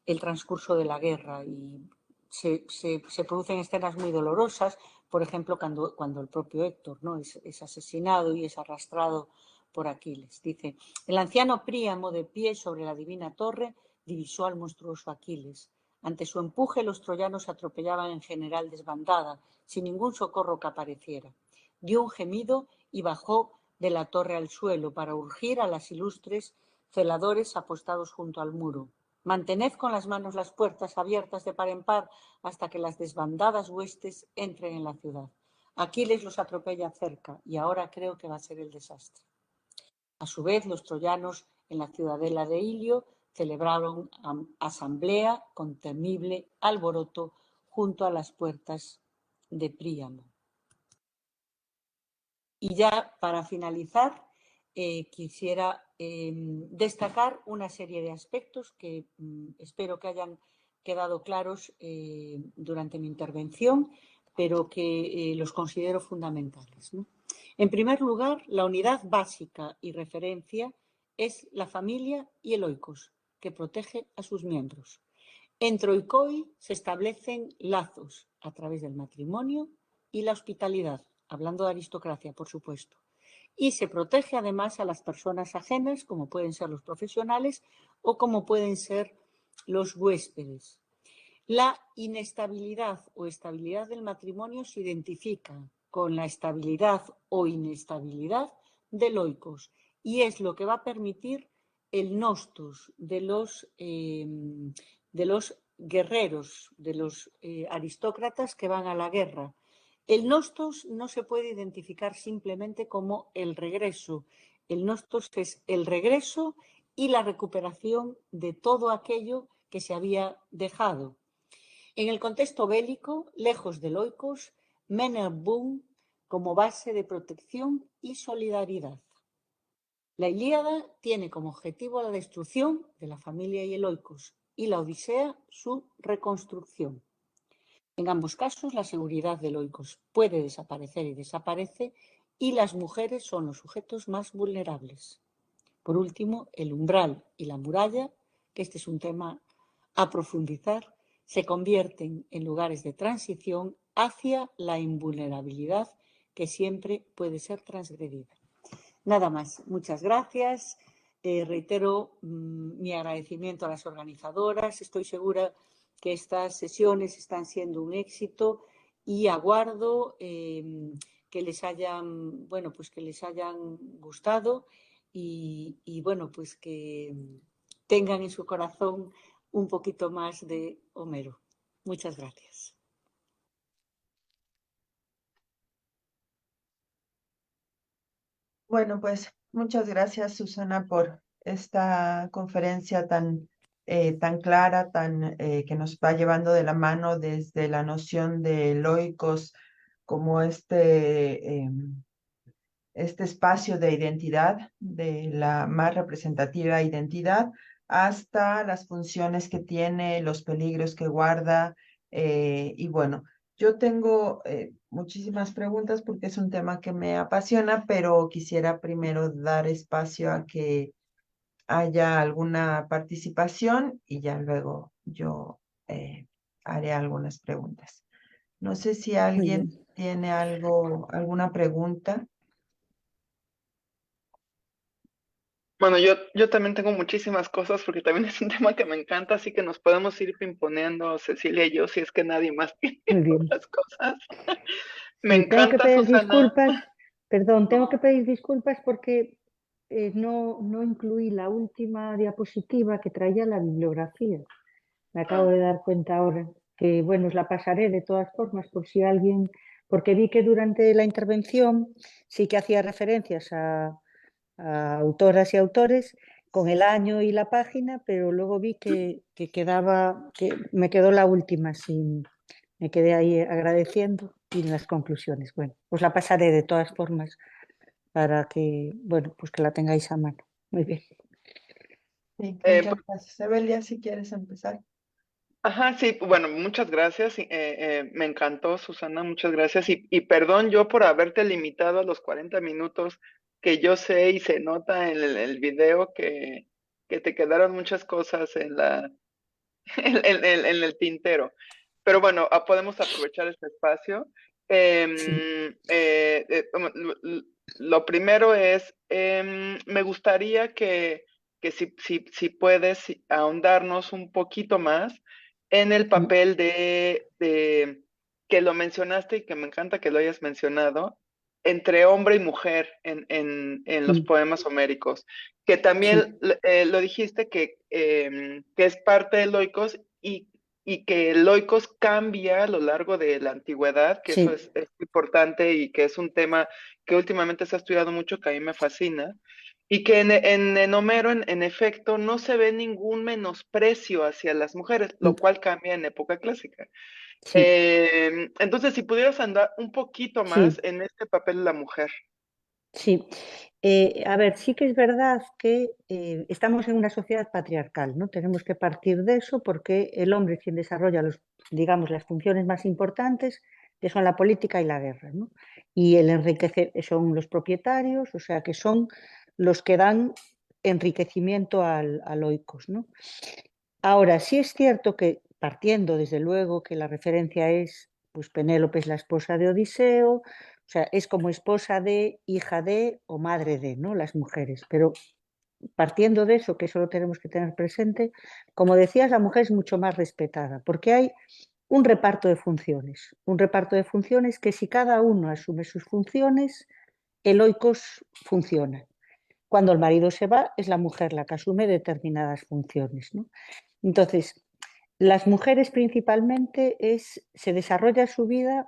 el transcurso de la guerra, y se producen escenas muy dolorosas, por ejemplo, cuando el propio Héctor, ¿no?, es asesinado y es arrastrado por Aquiles. Dice, el anciano Príamo, de pie sobre la divina torre, divisó al monstruoso Aquiles. Ante su empuje, los troyanos atropellaban en general desbandada, sin ningún socorro que apareciera. Dio un gemido y bajó de la torre al suelo para urgir a las ilustres celadores apostados junto al muro. Mantened con las manos las puertas abiertas de par en par hasta que las desbandadas huestes entren en la ciudad. Aquiles los atropella cerca y ahora creo que va a ser el desastre. A su vez, los troyanos en la ciudadela de Ilio celebraron asamblea con temible alboroto junto a las puertas de Príamo. Y ya para finalizar, quisiera destacar una serie de aspectos que espero que hayan quedado claros durante mi intervención, pero que los considero fundamentales, ¿no? En primer lugar, la unidad básica y referencia es la familia y el oikos, que protege a sus miembros. Entre oikoi se establecen lazos a través del matrimonio y la hospitalidad, hablando de aristocracia, por supuesto. Y se protege además a las personas ajenas, como pueden ser los profesionales o como pueden ser los huéspedes. La inestabilidad o estabilidad del matrimonio se identifica con la estabilidad o inestabilidad del oikos, y es lo que va a permitir el nostos de los guerreros, de los aristócratas que van a la guerra. El nostos no se puede identificar simplemente como el regreso. El nostos es el regreso y la recuperación de todo aquello que se había dejado. En el contexto bélico, lejos del oikos, Mener Boom como base de protección y solidaridad. La Ilíada tiene como objetivo la destrucción de la familia y el oikos, y la Odisea su reconstrucción. En ambos casos, la seguridad del oikos puede desaparecer y desaparece, y las mujeres son los sujetos más vulnerables. Por último, el umbral y la muralla, que este es un tema a profundizar, se convierten en lugares de transición hacia la invulnerabilidad que siempre puede ser transgredida. Nada más. Muchas gracias. Reitero mi agradecimiento a las organizadoras. Estoy segura que estas sesiones están siendo un éxito y aguardo que les hayan, bueno, pues que les hayan gustado y bueno, pues que tengan en su corazón un poquito más de Homero. Muchas gracias. Bueno, pues muchas gracias, Susana, por esta conferencia tan clara, que nos va llevando de la mano desde la noción de loicos como este espacio de identidad, de la más representativa identidad, hasta las funciones que tiene, los peligros que guarda. Y bueno, yo tengo muchísimas preguntas porque es un tema que me apasiona, pero quisiera primero dar espacio a que haya alguna participación y ya luego yo haré algunas preguntas. No sé si Muy alguien bien. tiene alguna pregunta. Bueno, yo también tengo muchísimas cosas porque también es un tema que me encanta, así que nos podemos ir pimponeando, Cecilia y yo, si es que nadie más tiene Muy bien. otras cosas. Me Sí, tengo que encanta, pedir Susana. disculpas, perdón, tengo que pedir disculpas porque no incluí la última diapositiva que traía la bibliografía. Me acabo de dar cuenta ahora que, bueno, os la pasaré de todas formas por si alguien, porque vi que durante la intervención sí que hacía referencias a autoras y autores con el año y la página, pero luego vi que me quedó la última sin, me quedé ahí agradeciendo y en las conclusiones. Bueno, os la pasaré de todas formas para que, bueno, pues que la tengáis a mano. Muy bien. Sí, Eh, muchas gracias. Evelia, si quieres empezar. Ajá, sí, bueno, muchas gracias. Me encantó, Susana, muchas gracias. Y perdón yo por haberte limitado a los 40 minutos que yo sé y se nota en el video que te quedaron muchas cosas en el tintero. Pero bueno, podemos aprovechar este espacio. Sí, Lo primero es, me gustaría que si puedes ahondarnos un poquito más en el sí, papel de que lo mencionaste y que me encanta que lo hayas mencionado, entre hombre y mujer en los mm, poemas homéricos, que sí, también lo dijiste que es parte de Loicos y que Loicos cambia a lo largo de la antigüedad, que eso sí, es importante y que es un tema que últimamente se ha estudiado mucho, que a mí me fascina, y que en Homero, en efecto, no se ve ningún menosprecio hacia las mujeres, mm, lo cual cambia en época clásica. sí, Entonces, si pudieras andar un poquito más sí, en este papel de la mujer. sí. A ver, sí que es verdad que estamos en una sociedad patriarcal, ¿no? Tenemos que partir de eso porque el hombre es quien desarrolla digamos, las funciones más importantes, que son la política y la guerra, ¿no? Y el enriquecer son los propietarios, o sea, que son los que dan enriquecimiento al oikos, ¿no? Ahora, sí es cierto que partiendo, desde luego, que la referencia es, pues Penélope es la esposa de Odiseo, o sea, es como esposa de, hija de o madre de, ¿no? Las mujeres. Pero partiendo de eso, que eso lo tenemos que tener presente, como decías, la mujer es mucho más respetada, porque hay un reparto de funciones que si cada uno asume sus funciones, el oikos funciona. Cuando el marido se va, es la mujer la que asume determinadas funciones, ¿no? Entonces, las mujeres principalmente se desarrolla su vida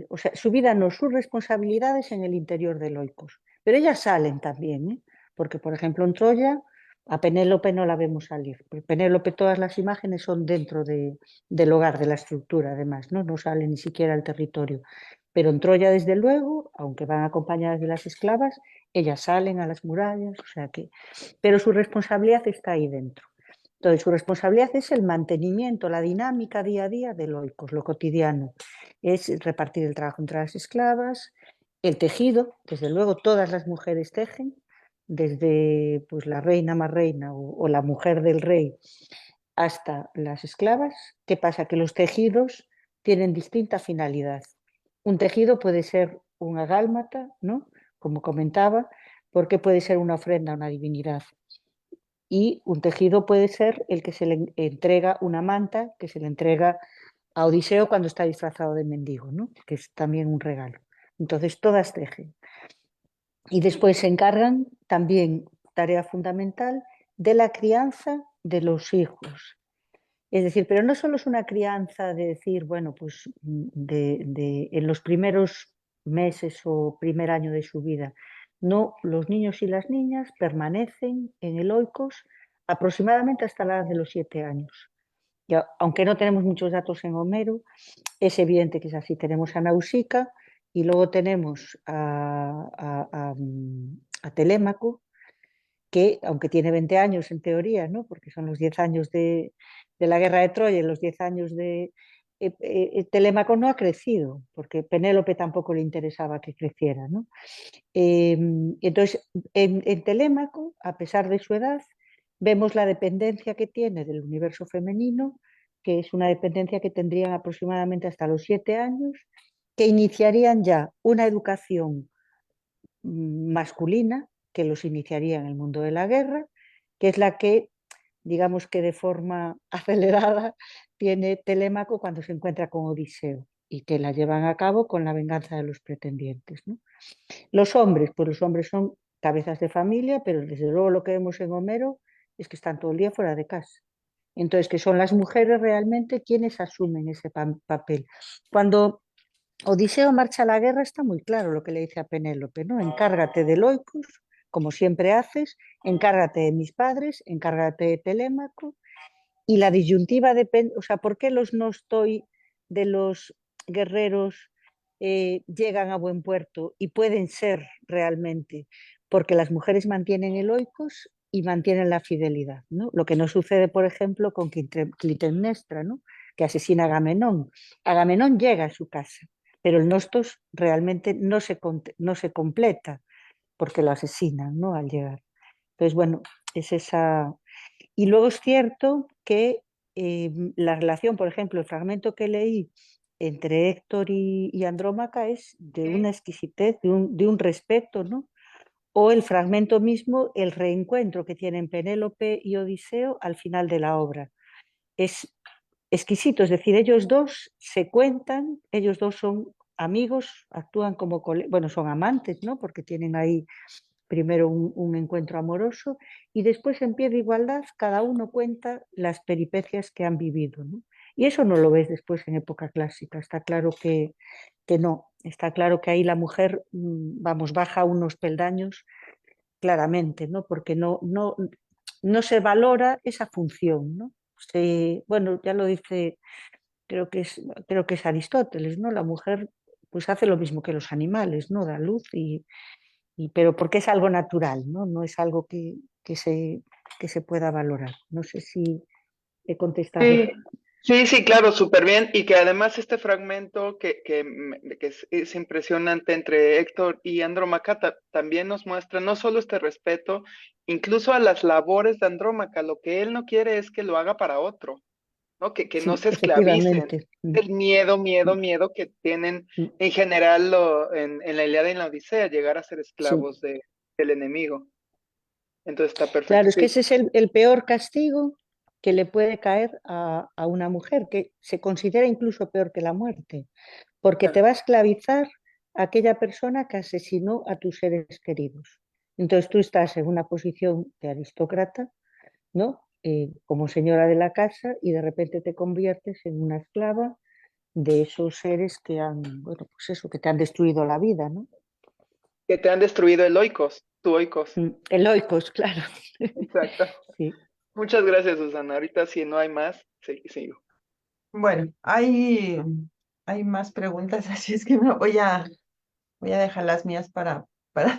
o sea, su vida no, sus responsabilidades en el interior del oikos. Pero ellas salen también, ¿eh? Porque, por ejemplo, en Troya a Penélope no la vemos salir. Penélope, todas las imágenes son dentro del hogar, de la estructura, además, ¿no? No sale ni siquiera al territorio. Pero en Troya, desde luego, aunque van acompañadas de las esclavas, ellas salen a las murallas, o sea que... Pero su responsabilidad está ahí dentro. Entonces, su responsabilidad es el mantenimiento, la dinámica día a día del oikos, lo cotidiano. Es repartir el trabajo entre las esclavas, el tejido, desde luego todas las mujeres tejen, desde pues, la reina más reina o la mujer del rey hasta las esclavas. ¿Qué pasa? Que los tejidos tienen distinta finalidad. Un tejido puede ser un agálmata, ¿no? Como comentaba, porque puede ser una ofrenda a una divinidad. Y un tejido puede ser el que se le entrega una manta, que se le entrega a Odiseo cuando está disfrazado de mendigo, ¿no? Que es también un regalo. Entonces, todas tejen. Y después se encargan también, tarea fundamental, de la crianza de los hijos. Es decir, pero no solo es una crianza de decir, bueno, pues en los primeros meses o primer año de su vida. No, los niños y las niñas permanecen en el oikos aproximadamente hasta la edad de los 7 años. Ya, aunque no tenemos muchos datos en Homero, es evidente que es así. Tenemos a Nausicaa y luego tenemos a Telémaco, que aunque tiene 20 años en teoría, ¿no? Porque son los 10 años de la guerra de Troya y los 10 años de... Telémaco no ha crecido, porque Penélope tampoco le interesaba que creciera, ¿no? Entonces, en Telémaco, a pesar de su edad, vemos la dependencia que tiene del universo femenino, que es una dependencia que tendrían aproximadamente hasta los 7 años, que iniciarían ya una educación masculina que los iniciaría en el mundo de la guerra, que es la que, digamos que de forma acelerada, tiene Telémaco cuando se encuentra con Odiseo y que la llevan a cabo con la venganza de los pretendientes, ¿no? Los hombres, pues los hombres son cabezas de familia, pero desde luego lo que vemos en Homero es que están todo el día fuera de casa. Entonces, que son las mujeres realmente quienes asumen ese papel. Cuando Odiseo marcha a la guerra está muy claro lo que le dice a Penélope, ¿no? Encárgate de Loicos, como siempre haces, encárgate de mis padres, encárgate de Telémaco, y la disyuntiva depende, o sea, ¿por qué los no estoy de los guerreros llegan a buen puerto y pueden ser realmente? Porque las mujeres mantienen el oikos y mantienen la fidelidad, ¿no? Lo que no sucede, por ejemplo, con Clitemnestra, ¿no? Que asesina a Agamenón. Agamenón llega a su casa, pero el nostos realmente no se completa porque lo asesinan, ¿no? Al llegar. Entonces, bueno, es esa... Y luego es cierto que la relación, por ejemplo, el fragmento que leí entre Héctor y Andrómaca es de una exquisitez, de un respeto, ¿no? O el fragmento mismo, el reencuentro que tienen Penélope y Odiseo al final de la obra. Es exquisito, es decir, ellos dos se cuentan, ellos dos son amigos, actúan como, bueno, son amantes, ¿no? Porque tienen ahí primero un encuentro amoroso y después en pie de igualdad cada uno cuenta las peripecias que han vivido, ¿no? Y eso no lo ves después en época clásica, está claro que no, está claro que ahí la mujer, vamos, baja unos peldaños claramente, ¿no? Porque no se valora esa función, ¿no? Bueno, ya lo dice, creo que es Aristóteles, ¿no? La mujer pues hace lo mismo que los animales, ¿no? Da luz pero porque es algo natural, ¿no? No es algo que se pueda valorar. No sé si he contestado. Sí, claro, súper bien. Y que además este fragmento que es impresionante entre Héctor y Andrómaca también nos muestra no solo este respeto, incluso a las labores de Andrómaca. Lo que él no quiere es que lo haga para otro, ¿no? Que no Sí, se esclavicen. efectivamente. El miedo que tienen en general en la Ilíada y en la Odisea, llegar a ser Sí. esclavos del enemigo. Entonces está Claro, perfecto, es que sí. ese es el peor castigo que le puede caer a una mujer, que se considera incluso peor que la muerte, porque te Claro. va a esclavizar a aquella persona que asesinó a tus seres queridos. Entonces tú estás en una posición de aristócrata, ¿no? Como señora de la casa y de repente te conviertes en una esclava de esos seres que han, bueno, pues eso, que te han destruido la vida, ¿no? Que te han destruido el oikos, tu oikos. Eloicos, claro. Exacto. Sí. Muchas gracias, Susana. Ahorita si no hay más, sigo. Bueno, hay más preguntas, así es que voy a dejar las mías para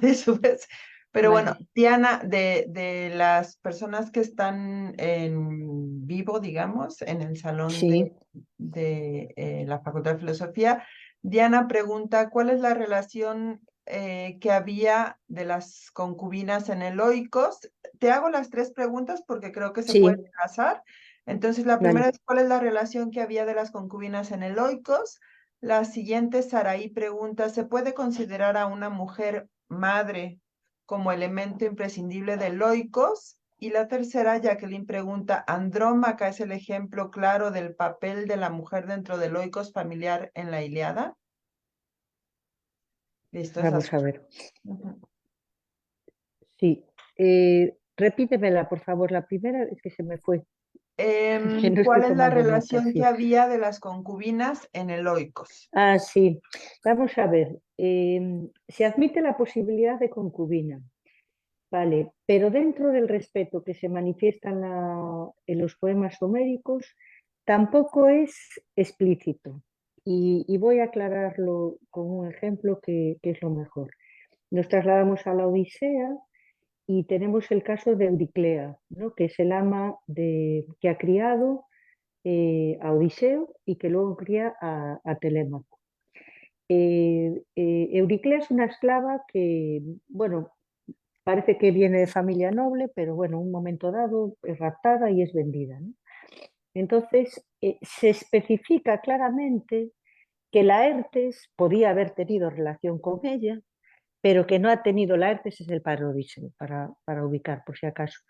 después. Pero bueno, Vale. Diana, de las personas que están en vivo, digamos, en el salón Sí, de la Facultad de Filosofía, Diana pregunta, ¿cuál es la relación que había de las concubinas en el Oikos? Te hago las tres preguntas porque creo que se pueden sí, casar. Entonces, la Vale. primera es cuál es la relación que había de las concubinas en el Oikos. La siguiente, Saraí pregunta, ¿se puede considerar a una mujer madre como elemento imprescindible del Oikos? Y la tercera, Jacqueline pregunta, ¿Andrómaca es el ejemplo claro del papel de la mujer dentro del Oikos familiar en la Ilíada? Listo, esas. Vamos a ver. Ujú. Sí. Repítemela, por favor. La primera es que se me fue, que no estoy ¿Cuál es la tomando notas. relación que Sí. había de las concubinas en el Oikos? Ah, sí. Vamos a ver. Se admite la posibilidad de concubina, vale, pero dentro del respeto que se manifiesta en los poemas homéricos, tampoco es explícito. Y voy a aclararlo con un ejemplo que es lo mejor. Nos trasladamos a la Odisea y tenemos el caso de Euriclea, ¿no? Que es el ama que ha criado a Odiseo y que luego cría a Telémaco. Euriclea es una esclava que, bueno, parece que viene de familia noble, pero bueno, en un momento dado es raptada y es vendida, ¿no? Entonces, se especifica claramente que Laertes podía haber tenido relación con ella, pero que no ha tenido, Laertes es el padre de Odiseo, para ubicar por si acaso,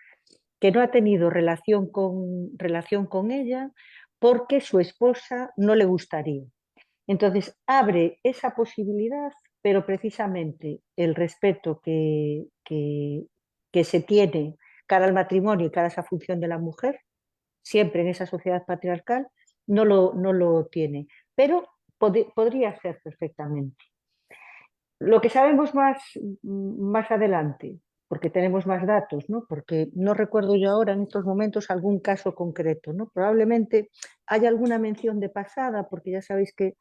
que no ha tenido relación con ella porque su esposa no le gustaría. Entonces, abre esa posibilidad, pero precisamente el respeto que se tiene cara al matrimonio y cara a esa función de la mujer, siempre en esa sociedad patriarcal, no lo tiene. Pero podría ser perfectamente. Lo que sabemos más adelante, porque tenemos más datos, ¿no? Porque no recuerdo yo ahora en estos momentos algún caso concreto, ¿no? Probablemente haya alguna mención de pasada, porque ya sabéis que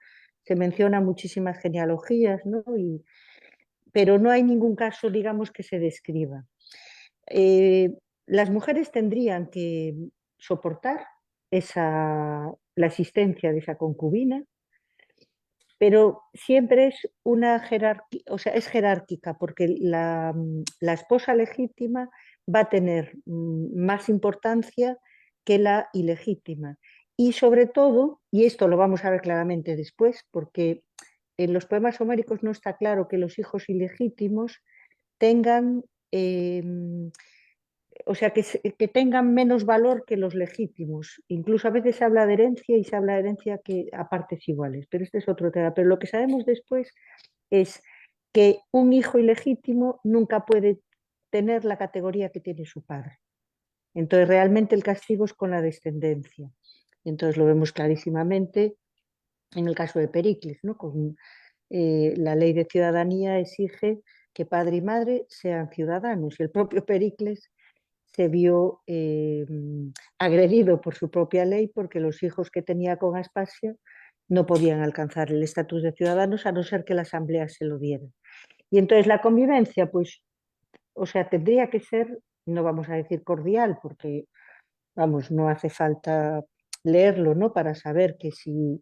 se mencionan muchísimas genealogías, ¿no? Pero no hay ningún caso, digamos, que se describa. Eh, las mujeres tendrían que soportar la existencia de esa concubina, pero siempre es una jerarquía, o sea, es jerárquica, porque la esposa legítima va a tener más importancia que la ilegítima. Y sobre todo, y esto lo vamos a ver claramente después, porque en los poemas homéricos no está claro que los hijos ilegítimos tengan eh, o sea, que tengan menos valor que los legítimos. Incluso a veces se habla de herencia y se habla de herencia que a partes iguales, pero este es otro tema. Pero lo que sabemos después es que un hijo ilegítimo nunca puede tener la categoría que tiene su padre. Entonces, realmente el castigo es con la descendencia. Entonces, lo vemos clarísimamente en el caso de Pericles, ¿no? La ley de ciudadanía exige que padre y madre sean ciudadanos y el propio Pericles se vio agredido por su propia ley porque los hijos que tenía con Aspasia no podían alcanzar el estatus de ciudadanos a no ser que la asamblea se lo diera. Y entonces la convivencia, pues, o sea, tendría que ser, no vamos a decir cordial, porque, vamos, no hace falta leerlo, ¿no? Para saber que si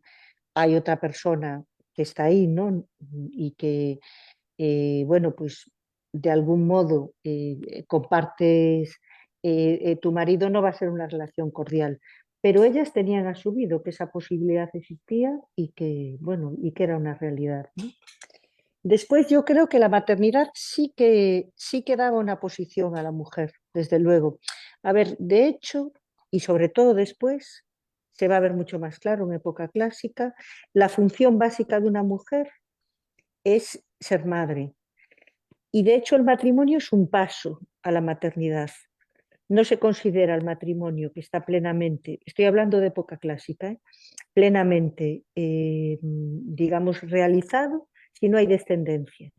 hay otra persona que está ahí, ¿no? Y que, bueno, pues de algún modo compartes, tu marido no va a ser una relación cordial. Pero ellas tenían asumido que esa posibilidad existía y que, bueno, y que era una realidad, ¿no? Después yo creo que la maternidad sí que daba una posición a la mujer, desde luego. A ver, de hecho, y sobre todo después, se va a ver mucho más claro en época clásica, la función básica de una mujer es ser madre. Y de hecho el matrimonio es un paso a la maternidad. No se considera el matrimonio que está plenamente, estoy hablando de época clásica, plenamente, digamos, realizado si no hay descendencia,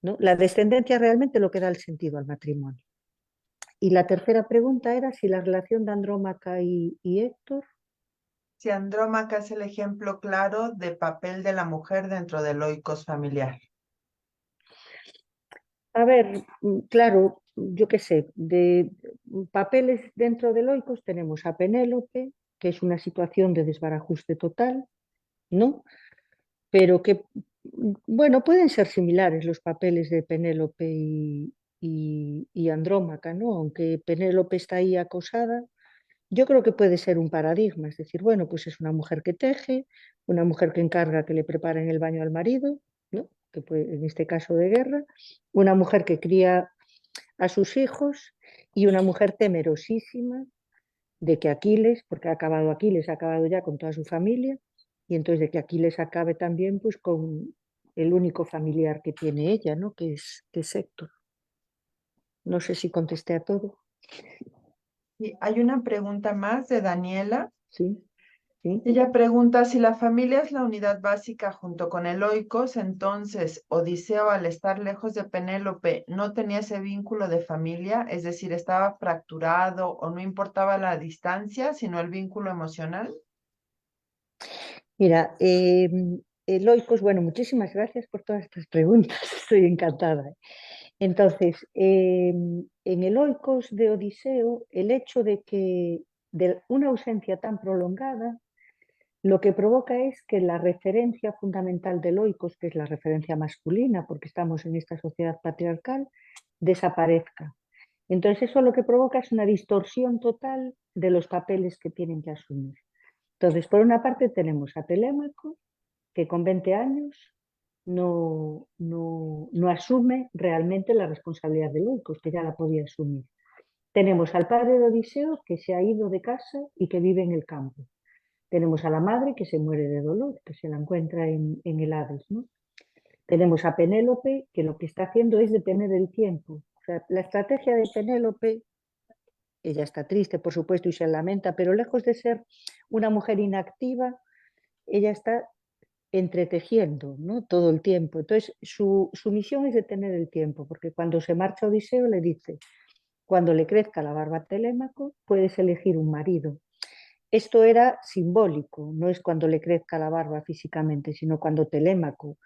¿no? La descendencia realmente lo que da el sentido al matrimonio. Y la tercera pregunta era si la relación de Andrómaca y Héctor. Si Andrómaca es el ejemplo claro de papel de la mujer dentro del oikos familiar. A ver, claro, yo qué sé, de papeles dentro del Oikos tenemos a Penélope, que es una situación de desbarajuste total, ¿no? Pero que, bueno, pueden ser similares los papeles de Penélope y Andrómaca, ¿no? Aunque Penélope está ahí acosada yo creo que puede ser un paradigma, es decir, bueno, pues es una mujer que teje, una mujer que encarga que le preparen el baño al marido, ¿no? Que puede, en este caso de guerra, una mujer que cría a sus hijos y una mujer temerosísima de que Aquiles, porque Aquiles ha acabado ya con toda su familia, y entonces de que Aquiles acabe también pues con el único familiar que tiene ella, ¿no? Que es Héctor. No sé si contesté a todo. Y hay una pregunta más de Daniela. Sí, sí. Ella pregunta si la familia es la unidad básica junto con el Oikos, entonces Odiseo al estar lejos de Penélope no tenía ese vínculo de familia, es decir, estaba fracturado o no importaba la distancia, sino el vínculo emocional. Mira, Loicos, bueno, muchísimas gracias por todas estas preguntas, estoy encantada. Entonces, en el Oikos de Odiseo, el hecho de que de una ausencia tan prolongada, lo que provoca es que la referencia fundamental del Oikos, que es la referencia masculina, porque estamos en esta sociedad patriarcal, desaparezca. Entonces, eso lo que provoca es una distorsión total de los papeles que tienen que asumir. Entonces, por una parte tenemos a Telémaco, que con 20 años no asume realmente la responsabilidad de Leucos, que ya la podía asumir. Tenemos al padre de Odiseo, que se ha ido de casa y que vive en el campo. Tenemos a la madre, que se muere de dolor, que se la encuentra en el Hades, ¿no? Tenemos a Penélope, que lo que está haciendo es detener el tiempo. O sea, la estrategia de Penélope, ella está triste, por supuesto, y se lamenta, pero lejos de ser una mujer inactiva, ella está entretejiendo, ¿no? Todo el tiempo. Entonces, su misión es detener el tiempo, porque cuando se marcha Odiseo le dice, cuando le crezca la barba a Telémaco, puedes elegir un marido. Esto era simbólico, no es cuando le crezca la barba físicamente, sino cuando Telémaco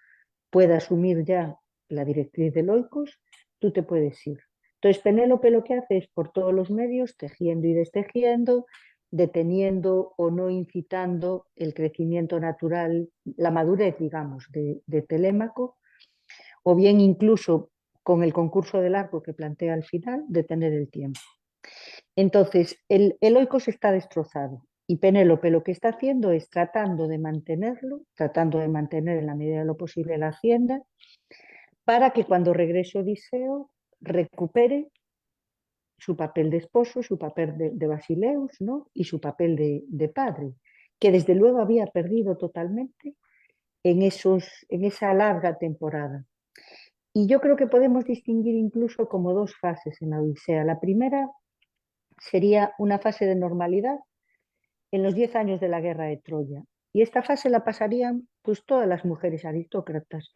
pueda asumir ya la directriz de Loicos, tú te puedes ir. Entonces Penélope lo que hace es por todos los medios, tejiendo y destejiendo, deteniendo o no incitando el crecimiento natural, la madurez, digamos, de Telémaco, o bien incluso con el concurso del arco que plantea al final, detener el tiempo. Entonces, el Oikos está destrozado y Penélope lo que está haciendo es tratando de mantenerlo, tratando de mantener en la medida de lo posible la hacienda, para que cuando regrese Odiseo recupere su papel de esposo, su papel de Basileus, ¿no? Y su papel de padre, que desde luego había perdido totalmente en esa larga temporada. Y yo creo que podemos distinguir incluso como dos fases en la Odisea. La primera sería una fase de normalidad en los 10 años de la guerra de Troya. Y esta fase la pasarían pues todas las mujeres aristócratas,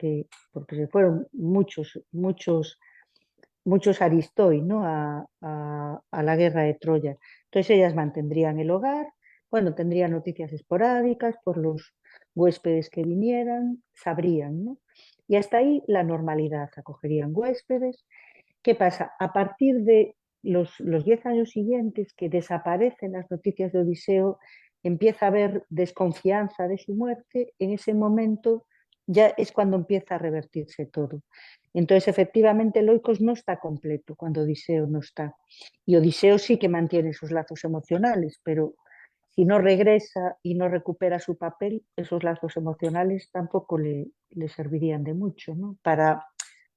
porque se fueron muchos aristoi, ¿no? a la guerra de Troya. Entonces ellas mantendrían el hogar, bueno, tendrían noticias esporádicas por los huéspedes que vinieran, sabrían, ¿no? Y hasta ahí la normalidad, acogerían huéspedes. ¿Qué pasa? A partir de los 10 años siguientes que desaparecen las noticias de Odiseo, empieza a haber desconfianza de su muerte, en ese momento ya es cuando empieza a revertirse todo. Entonces, efectivamente, Loicos no está completo cuando Odiseo no está. Y Odiseo sí que mantiene sus lazos emocionales, pero si no regresa y no recupera su papel, esos lazos emocionales tampoco le servirían de mucho, ¿no? Para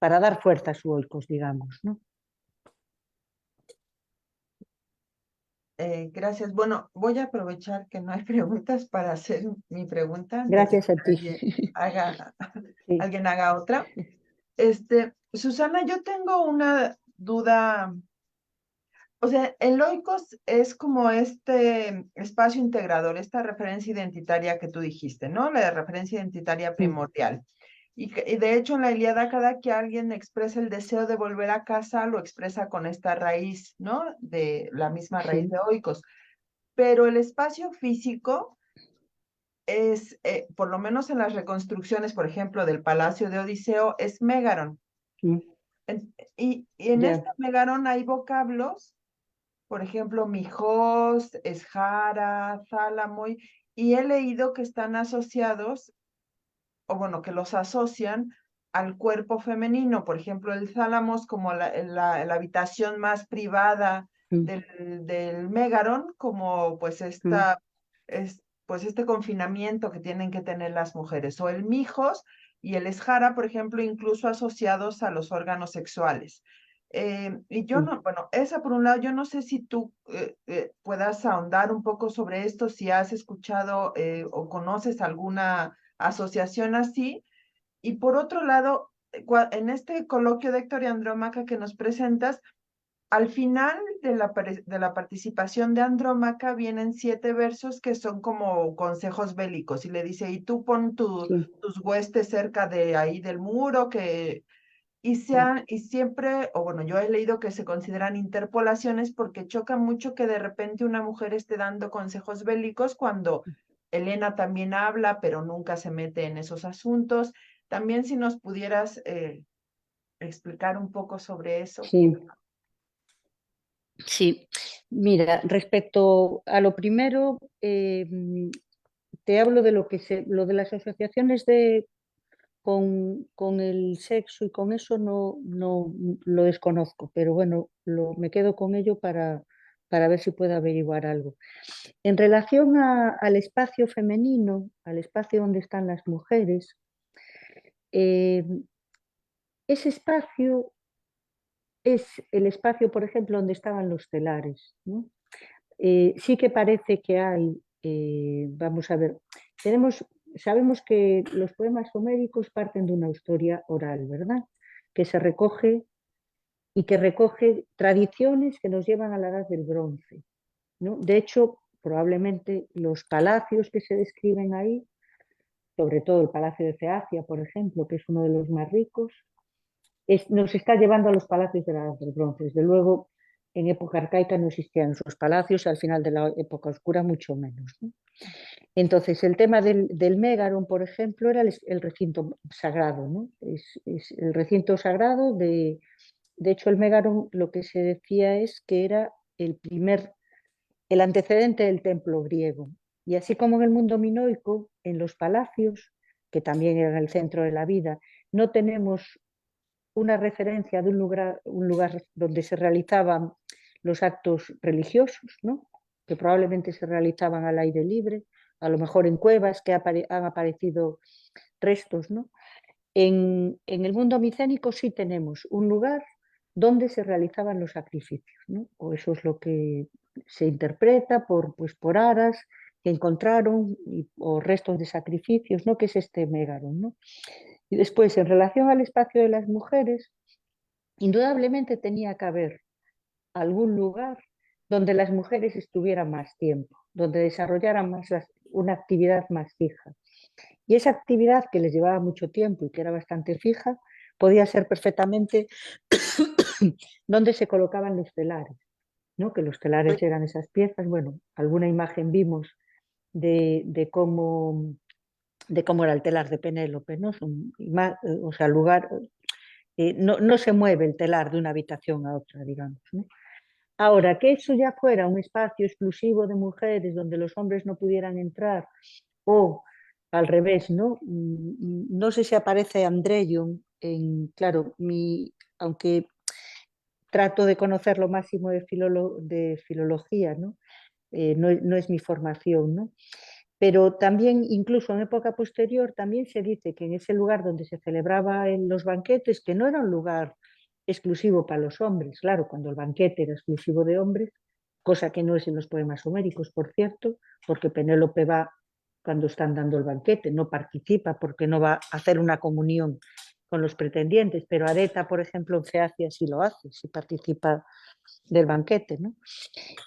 dar fuerza a su Oikos, digamos, ¿no? Gracias. Bueno, voy a aprovechar que no hay preguntas para hacer mi pregunta antes de Gracias a que ti. Sí. alguien haga otra. Susana, yo tengo una duda. O sea, el Oikos es como este espacio integrador, esta referencia identitaria que tú dijiste, ¿no? La referencia identitaria primordial. Y de hecho en la Ilíada cada que alguien expresa el deseo de volver a casa, lo expresa con esta raíz, ¿no? De la misma raíz de Oikos. Pero el espacio físico es, por lo menos en las reconstrucciones, por ejemplo, del Palacio de Odiseo, es Mégaron. Mm. Y en Ya. este Mégaron hay vocablos, por ejemplo, Mijós, Esjara, Zálamoy, y he leído que están asociados, o bueno, que los asocian al cuerpo femenino, por ejemplo, el Zálamos como la habitación más privada del Megaron como pues pues este confinamiento que tienen que tener las mujeres, o el Mijos y el Esjara, por ejemplo, incluso asociados a los órganos sexuales. Y yo no, bueno, esa por un lado, yo no sé si tú puedas ahondar un poco sobre esto, si has escuchado o conoces alguna asociación así. Y por otro lado, en este coloquio de Héctor y Andrómaca que nos presentas, al final de la participación de Andrómaca vienen 7 versos que son como consejos bélicos y le dice, y tú pon Sí, tus huestes cerca de ahí del muro, que y siempre, o bueno, yo he leído que se consideran interpolaciones porque choca mucho que de repente una mujer esté dando consejos bélicos cuando Elena también habla, pero nunca se mete en esos asuntos. También si nos pudieras explicar un poco sobre eso. sí, sí. Mira, respecto a lo primero, te hablo de lo de las asociaciones con el sexo y con eso no lo desconozco, pero bueno, me quedo con ello para ver si puedo averiguar algo. En relación al espacio femenino, al espacio donde están las mujeres, eh, ese espacio es el espacio, por ejemplo, donde estaban los telares, ¿no? Sí que parece que hay, vamos a ver, sabemos que los poemas homéricos parten de una historia oral, ¿verdad? Que se recoge y que recoge tradiciones que nos llevan a la edad del bronce, ¿no? De hecho, probablemente los palacios que se describen ahí, sobre todo el Palacio de Feacia, por ejemplo, que es uno de los más ricos, nos está llevando a los palacios de la Edad del Bronce. Desde luego, en época arcaica no existían esos palacios, al final de la época oscura mucho menos, ¿no? Entonces, el tema del Mégaron, por ejemplo, era el recinto sagrado, ¿no? Es el recinto sagrado de hecho, el Mégaron lo que se decía es que era el antecedente del templo griego. Y así como en el mundo minoico, en los palacios, que también eran el centro de la vida, no tenemos una referencia de un lugar donde se realizaban los actos religiosos, ¿no? Que probablemente se realizaban al aire libre, a lo mejor en cuevas que han aparecido restos, ¿no? En el mundo micénico sí tenemos un lugar donde se realizaban los sacrificios, ¿no? O eso es lo que se interpreta por aras que encontraron o restos de sacrificios, ¿no? Que es este Mégaron, ¿no? Y después, en relación al espacio de las mujeres, indudablemente tenía que haber algún lugar donde las mujeres estuvieran más tiempo, donde desarrollaran una actividad más fija. Y esa actividad que les llevaba mucho tiempo y que era bastante fija, podía ser perfectamente donde se colocaban los telares, ¿no? Que los telares eran esas piezas. Bueno, alguna imagen vimos de cómo era el telar de Penélope, ¿no? O sea, lugar, no se mueve el telar de una habitación a otra, digamos, ¿no? Ahora, que eso ya fuera un espacio exclusivo de mujeres donde los hombres no pudieran entrar, o al revés, ¿no? No sé si aparece Andreyon claro, aunque trato de conocer lo máximo de filología, ¿no? No es mi formación, ¿no? Pero también, incluso en época posterior, también se dice que en ese lugar donde se celebraban los banquetes, que no era un lugar exclusivo para los hombres, claro, cuando el banquete era exclusivo de hombres, cosa que no es en los poemas homéricos, por cierto, porque Penélope va cuando están dando el banquete, no participa porque no va a hacer una comunión con los pretendientes, pero Areta, por ejemplo, en Feacia sí lo hace, sí participa del banquete, ¿no?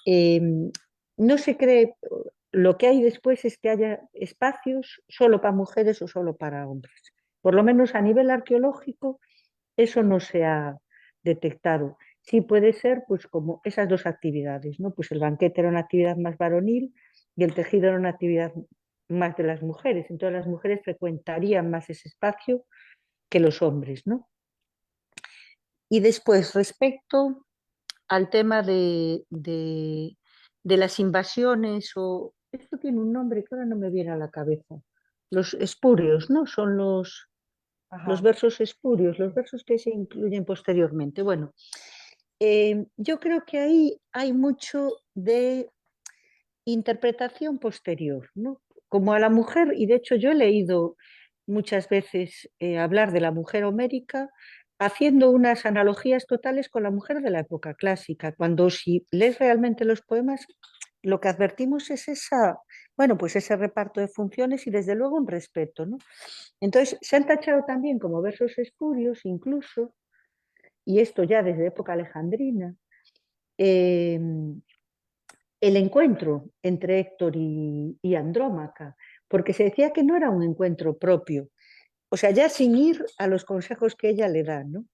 Eh, no se cree, lo que hay después es que haya espacios solo para mujeres o solo para hombres. Por lo menos a nivel arqueológico, eso no se ha detectado. Sí puede ser, pues, como esas dos actividades, ¿no? Pues el banquete era una actividad más varonil y el tejido era una actividad más de las mujeres. Entonces las mujeres frecuentarían más ese espacio que los hombres, ¿no? Y después, respecto al tema de las invasiones, o esto tiene un nombre que ahora no me viene a la cabeza. Los espurios, ¿no? Son los Ajá. versos espurios, los versos que se incluyen posteriormente. Bueno, yo creo que ahí hay mucho de interpretación posterior, ¿no? Como a la mujer, y de hecho yo he leído muchas veces hablar de la mujer homérica haciendo unas analogías totales con la mujer de la época clásica, cuando si lees realmente los poemas, lo que advertimos es esa, bueno, pues ese reparto de funciones y desde luego un respeto, ¿no? Entonces se han tachado también como versos espurios incluso, y esto ya desde época alejandrina, eh, el encuentro entre Héctor y Andrómaca, porque se decía que no era un encuentro propio, o sea, ya sin ir a los consejos que ella le da, ¿no?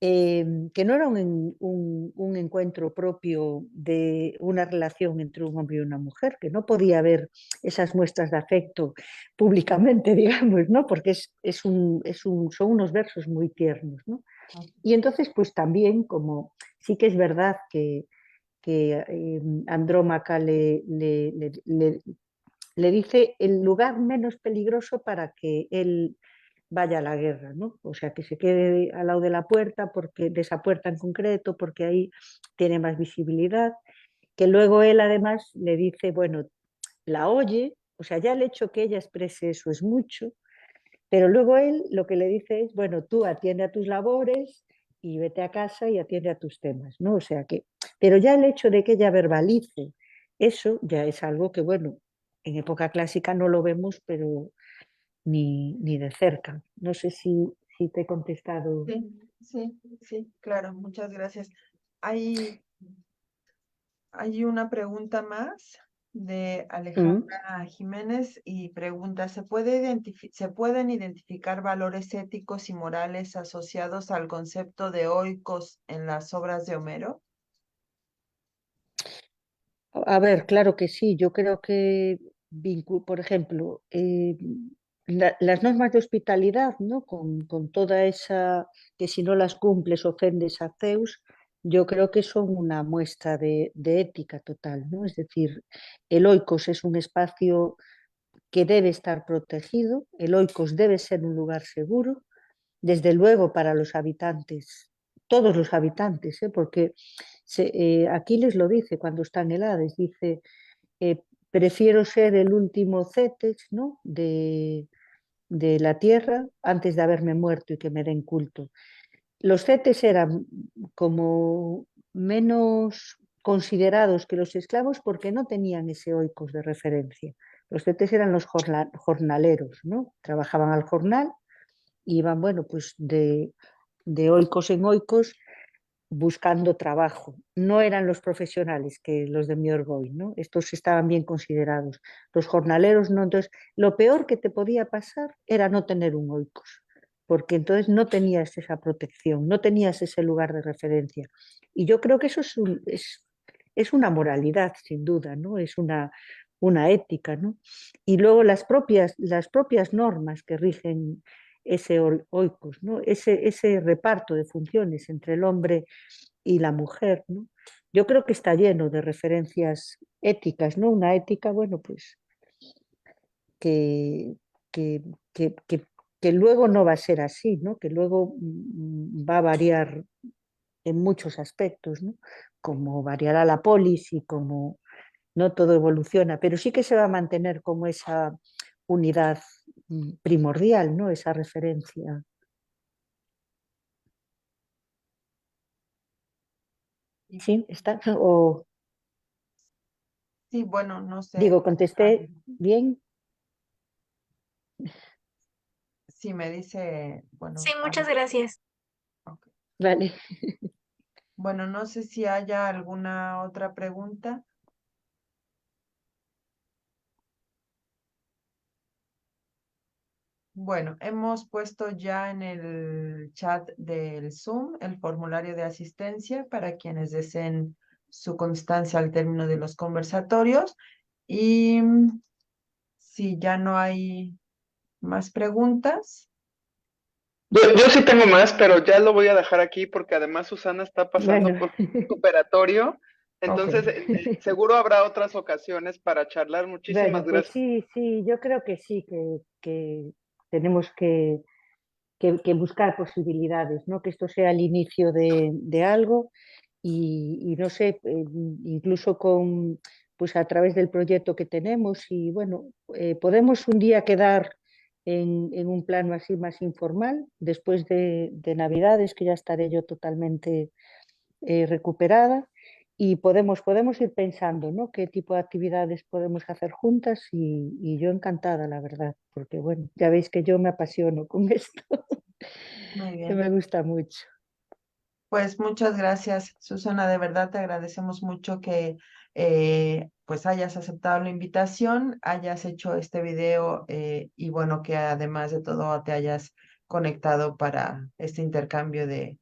Que no era un encuentro propio de una relación entre un hombre y una mujer, que no podía haber esas muestras de afecto públicamente, digamos, ¿no? Porque son unos versos muy tiernos, ¿no? Y entonces, pues también, como sí que es verdad que Andrómaca le dice el lugar menos peligroso para que él vaya a la guerra, ¿no? O sea, que se quede al lado de la puerta, porque, de esa puerta en concreto, porque ahí tiene más visibilidad, que luego él además le dice, bueno, la oye, o sea, ya el hecho que ella exprese eso es mucho, pero luego él lo que le dice es, bueno, tú atiende a tus labores y vete a casa y atiende a tus temas, ¿no? O sea que, pero ya el hecho de que ella verbalice eso ya es algo que, bueno, en época clásica no lo vemos, pero ni de cerca. No sé si te he contestado. Sí, sí, sí, claro, muchas gracias. Hay, hay una pregunta más de Mm. Alejandra Jiménez y pregunta, ¿se pueden identificar valores éticos y morales asociados al concepto de oikos en las obras de Homero? A ver, claro que sí. Yo creo que, por ejemplo, las normas de hospitalidad, ¿no? Con toda esa, que si no las cumples ofendes a Zeus, yo creo que son una muestra de ética total, ¿no? Es decir, el oikos es un espacio que debe estar protegido, el oikos debe ser un lugar seguro, desde luego para los habitantes, todos los habitantes, ¿eh? Porque Aquiles lo dice cuando está en el Hades, dice, prefiero ser el último cetes, ¿no? de la tierra antes de haberme muerto y que me den culto. Los cetes eran como menos considerados que los esclavos porque no tenían ese oikos de referencia. Los cetes eran los jornaleros, ¿no? Trabajaban al jornal y iban, bueno, pues de oikos en oikos buscando trabajo. No eran los profesionales que los de Miorgoy, ¿no? Estos estaban bien considerados. Los jornaleros no. Entonces, lo peor que te podía pasar era no tener un oikos, porque entonces no tenías esa protección, no tenías ese lugar de referencia. Y yo creo que eso es una moralidad, sin duda, ¿no? Es una ética, ¿no? Y luego las propias normas que rigen ese oikos, ¿no? Ese reparto de funciones entre el hombre y la mujer, ¿no? Yo creo que está lleno de referencias éticas, ¿no? Una ética, bueno, pues que, que, que luego no va a ser así, ¿no? Que luego va a variar en muchos aspectos, ¿no? Como variará la polis y como no todo evoluciona, pero sí que se va a mantener como esa unidad primordial, ¿no? Esa referencia. Y ¿Sí? ¿Está? O sí, bueno, no sé. digo, contesté bien. Si me dice, Sí, bueno, muchas gracias. ok. Vale. Bueno, no sé si haya alguna otra pregunta. Bueno, hemos puesto ya en el chat del Zoom el formulario de asistencia para quienes deseen su constancia al término de los conversatorios. Y si ya no hay más preguntas, Yo sí tengo más, pero ya lo voy a dejar aquí porque además Susana está pasando Bueno. por un operatorio. ok. Entonces, seguro habrá otras ocasiones para charlar. Muchísimas Bueno, pues gracias. sí, sí, yo creo que sí, que tenemos que que buscar posibilidades, ¿no? Que esto sea el inicio de algo y no sé, incluso pues a través del proyecto que tenemos y bueno, podemos un día quedar en un plano así más informal, después de Navidades, que ya estaré yo totalmente recuperada y podemos ir pensando, ¿no? Qué tipo de actividades podemos hacer juntas y yo encantada, la verdad, porque bueno, ya veis que yo me apasiono con esto, Muy que bien. me gusta mucho. Pues muchas gracias, Susana. De verdad te agradecemos mucho que pues hayas aceptado la invitación, hayas hecho este video y bueno, que además de todo te hayas conectado para este intercambio de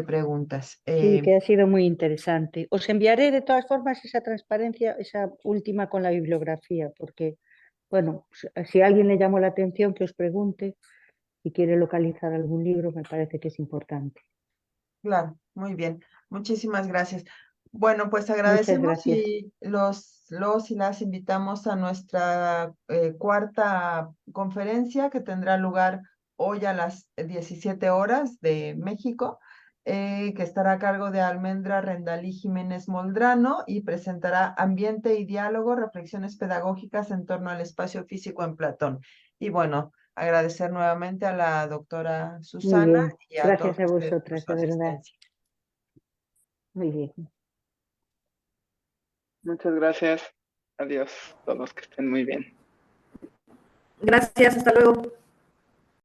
preguntas. Sí, que ha sido muy interesante. Os enviaré de todas formas esa transparencia, esa última con la bibliografía, porque, bueno, si a alguien le llamó la atención, que os pregunte si quiere localizar algún libro, me parece que es importante. Claro, muy bien. Muchísimas gracias. Bueno, pues Muchas agradecemos gracias. y los y las invitamos a nuestra cuarta conferencia que tendrá lugar hoy a las 17 horas de México, que estará a cargo de Almendra Rendalí Jiménez Moldrano y presentará Ambiente y Diálogo, reflexiones pedagógicas en torno al espacio físico en Platón. Y bueno, agradecer nuevamente a la doctora Muy Susana bien. y a todos Gracias a ustedes por vosotras, su de verdad. asistencia. Muy bien. Muchas gracias. Adiós, todos que estén muy bien. Gracias, hasta luego.